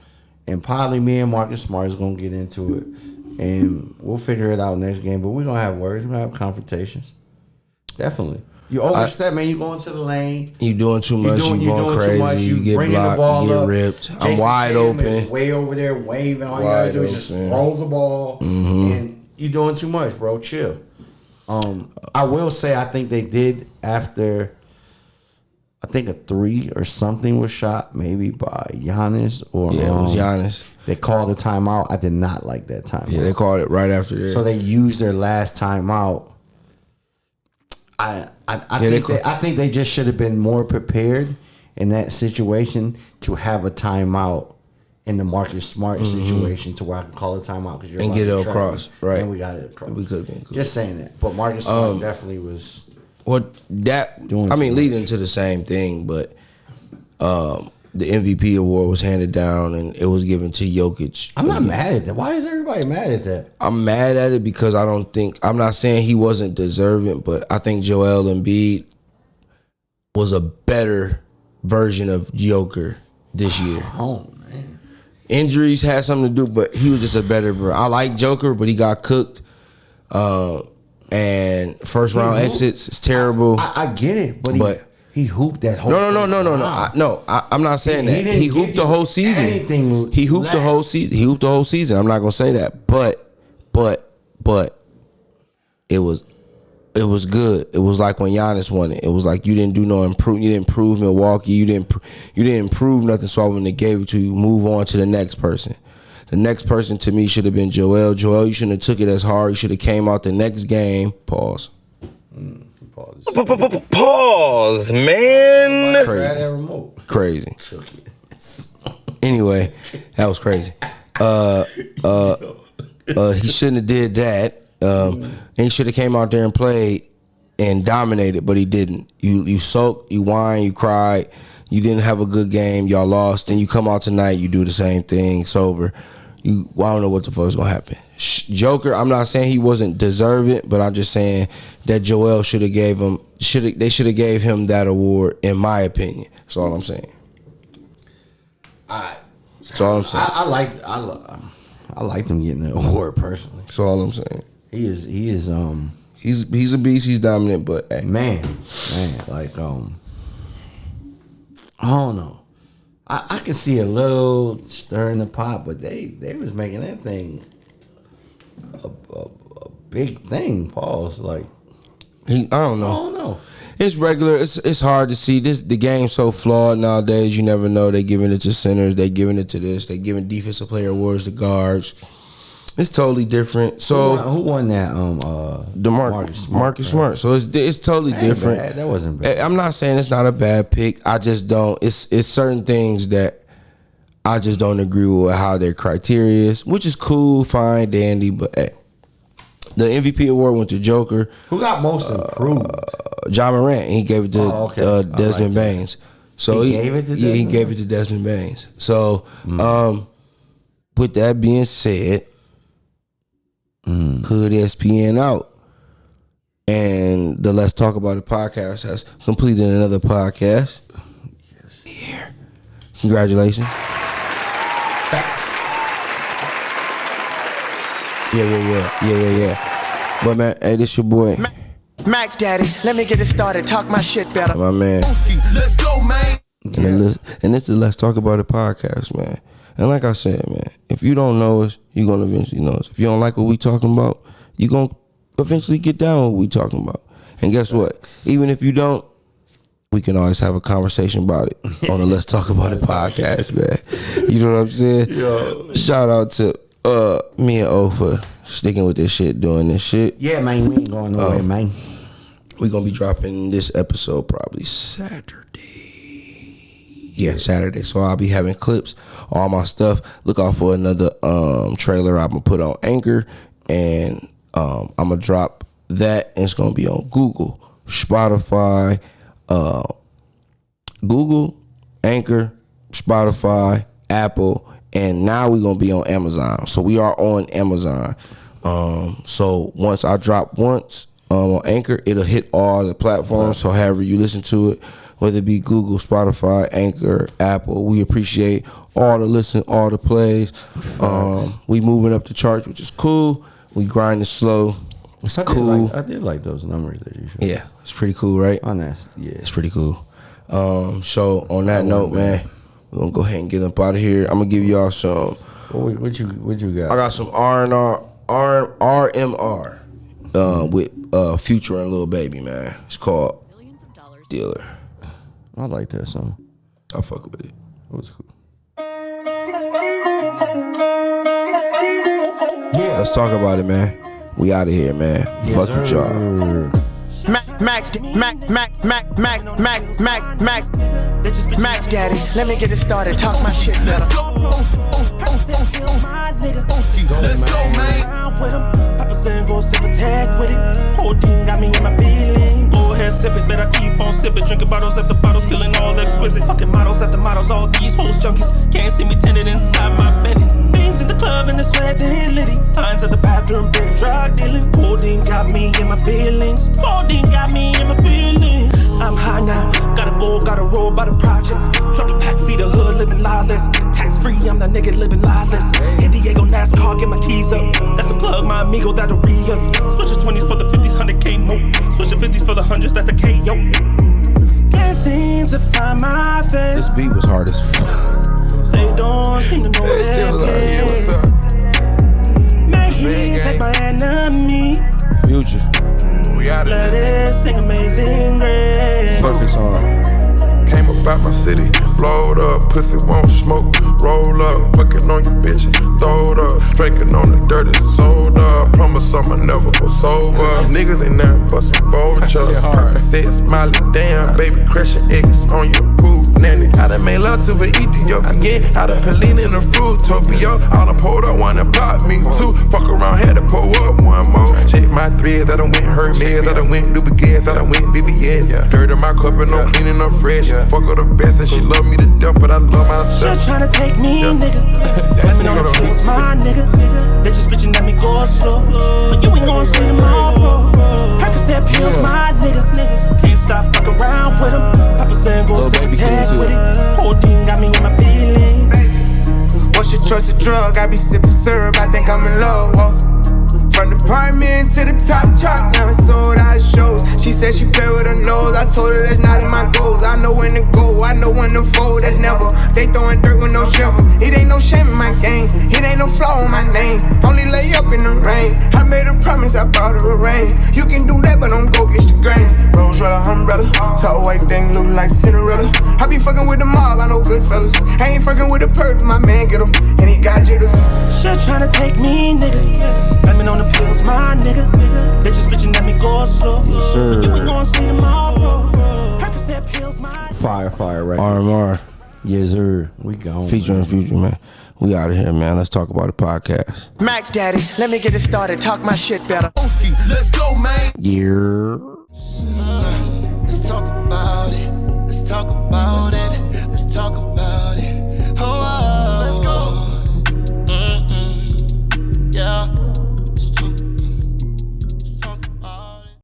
and probably me and Marcus Smart is gonna get into it. and we'll figure it out next game. But we're gonna have words. We're gonna have confrontations. Definitely. You overstep, man. You go into the lane. You doing too much. You going crazy. You get blocked. You get ripped. I'm wide open. Is way over there waving. All you gotta do is just roll the ball, and you doing too much, bro. Chill. I will say I think they did after. I think a 3 or something was shot, maybe by Giannis or it was Giannis. They called a timeout. I did not like that timeout. Yeah, they called it right after that. So they used their last timeout. I think they just should have been more prepared in that situation to have a timeout in the Marcus Smart situation to where I can call a timeout because you're and get it across, right? And we got it across. We could have been cool. Just saying that, but Marcus Smart definitely was. Leading to the same thing, but the MVP award was handed down and it was given to Jokic. I'm not mad at that. Why is everybody mad at that? I'm mad at it because I'm not saying he wasn't deserving, but I think Joel Embiid was a better version of Joker this year. Oh, man. Injuries had something to do, but he was just a better version. I like Joker, but he got cooked. And first round exits is terrible. I get it, but he hooped that whole. No. I'm not saying that he hooped the whole season. He hooped the whole season. He hooped the whole season. I'm not gonna say that, but it was good. It was like when Giannis won it. It was like you didn't do no improve. You didn't improve Milwaukee. You didn't improve nothing. So when they gave it to you, move on to the next person. The next person to me should have been Joel. Joel, you shouldn't have took it as hard. You should have came out the next game. Pause. Pause, man. Crazy. Anyway, that was crazy. He shouldn't have did that. And he should have came out there and played and dominated, but he didn't. You sulked, you whined, you cried. You didn't have a good game. Y'all lost. Then you come out tonight, you do the same thing. It's over. I don't know what the fuck is gonna happen. Joker, I'm not saying he wasn't deserving, but I'm just saying that Joel should have gave him. They should have gave him that award, in my opinion. That's all I'm saying. All right. That's all I'm saying. I liked him getting the award personally. That's all I'm saying. He is. He's a beast. He's dominant, but hey. man, like I don't know. I can see a little stir in the pot, but they was making that thing a big thing. Pause. Like I don't know. It's regular. It's hard to see. The game's so flawed nowadays. You never know. They giving it to centers. They giving it to this. They giving defensive player awards to guards. It's totally different. So who won that? Marcus Smart. So it's totally different. Bad. That wasn't bad. I'm not saying it's not a bad pick. I just don't. It's certain things that I just don't agree with how their criteria is, which is cool, fine, dandy. But hey, the MVP award went to Joker. Who got most improved? John Morant. He gave it to Desmond Baines. So he gave it to Desmond? he gave it to Desmond Baines. So with that being said. Hood SPN out. And the Let's Talk About It podcast has completed another podcast. Yes. Here. Congratulations. Facts. Yeah. But man, hey, this your boy. Mac Daddy, let me get it started. Talk my shit better. My man. Let's go, man. And this is the Let's Talk About It podcast, man. And like I said, man, if you don't know us, you're going to eventually know us. If you don't like what we talking about, you're going to eventually get down with what we talking about. And guess what? Even if you don't, we can always have a conversation about it on the Let's Talk About It podcast, man. You know what I'm saying? Yo. Shout out to me and O for sticking with this shit, doing this shit. Yeah, man, we ain't going nowhere, man. We're going to be dropping this episode probably Saturday. Yeah, Saturday. So I'll be having clips, all my stuff. Look out for another trailer I'm going to put on Anchor. And I'm going to drop that. And it's going to be on Google, Spotify, Google, Anchor, Spotify, Apple. And now we're going to be on Amazon. So we are on Amazon. So once I drop on Anchor, it'll hit all the platforms. So however you listen to it, whether it be Google, Spotify, Anchor, Apple. We appreciate all the listen, all the plays. We moving up the charts, which is cool. We grinding slow. It's cool. I did like those numbers that you showed. Yeah, it's pretty cool, right? Yeah, it's pretty cool. So on that note, man, we're gonna go ahead and get up out of here. I'm gonna give y'all some. What you got? I got some RMR with Future and Lil Baby, man. It's called Dealer. I like that song. I fuck with it. It was cool. Let's talk about it, man. We out of here, man. Fuck with y'all. Mac Daddy, let me get it started. Talk my shit better. Let's go, man. Papa saying go sip a tag with it. Whole thing got me in my feelings. Go ahead, sip it, but I keep on sipping. Drinking bottles after bottles, feeling all exquisite. Fucking models after models, all these hoes junkies. Can't see me tinted inside my belly. Beams in the club and the sweat they litty. Lines at the bathroom, big drug dealing. Codeine got me in my feelings. Codeine got me in my feelings. I'm high now, gotta go, gotta roll by the projects. Drop a pack, feed the hood, living lawless. Tax free, I'm that nigga living lawless. Hit Diego NASCAR, get my keys up. That's a plug, my amigo, that'll re-up. Switch the 20s for the 50s, 100K more. Switch the 50s for the 100s, that's the KO. Can't seem to find my face. This beat was hard as fuck. They don't seem to know their place. May he take my enemy. Future. We out of here. Let it sing Amazing Grace. Perfect song. Came about my city, blowed up, pussy won't smoke, roll up, fucking on your bitch, throw it up, drinking on the dirty soda, promise I'ma never go sober, niggas ain't nothing but some vultures, Percocet, smiley, damn, baby, crashing eggs on your food, nanny, I done made love to an Ethiopian, I done Pelin in a Fruitopia, all done pulled up, one that blocked me, two, fuck around, had to pull up one more, check my threads, I done went Hermes, I done went Nubigas, I done went BBS, dirt in my cup and no cleaning up fresh, fuck her the best and she love me to death, but I love myself. She tryna take me, nigga. Let me know the kids, my nigga. They just bitchin' at me go slow, but you ain't gon' see tomorrow. Percocet pills, my nigga. Can't stop fucking around with him. Papa saying go sip a tag with it. Codeine got me in my feelings. What's your choice of drug? I be sipping syrup, I think I'm in love. From the apartment to the top chart, now it's sold out shows. She said she play with her nose, I told her that's not in my goals. I know when to go, I know when to fold, that's never. They throwing dirt with no shovel. It ain't no shame in my game, it ain't no flaw in my name. Only lay up in the rain, I made a promise, I brought her a ring. You can do that, but don't go get the grain. Rose Rella, umbrella, tall white thing look like Cinderella. I be fucking with the mob, I know good fellas. I ain't fucking with the perv, my man get him, and he got jiggers. She tryna take me, nigga. Let me know the pills, my nigga. They just bitchin' at me go slow. Yes, sir. You ain't gon' see tomorrow. Percocet pills, my Fire right. RMR. Yes, sir. We gone. Featuring Future, man. We out of here, man. Let's talk about the podcast. Mac Daddy, let me get it started. Talk my shit better. Let's go, man. Yeah.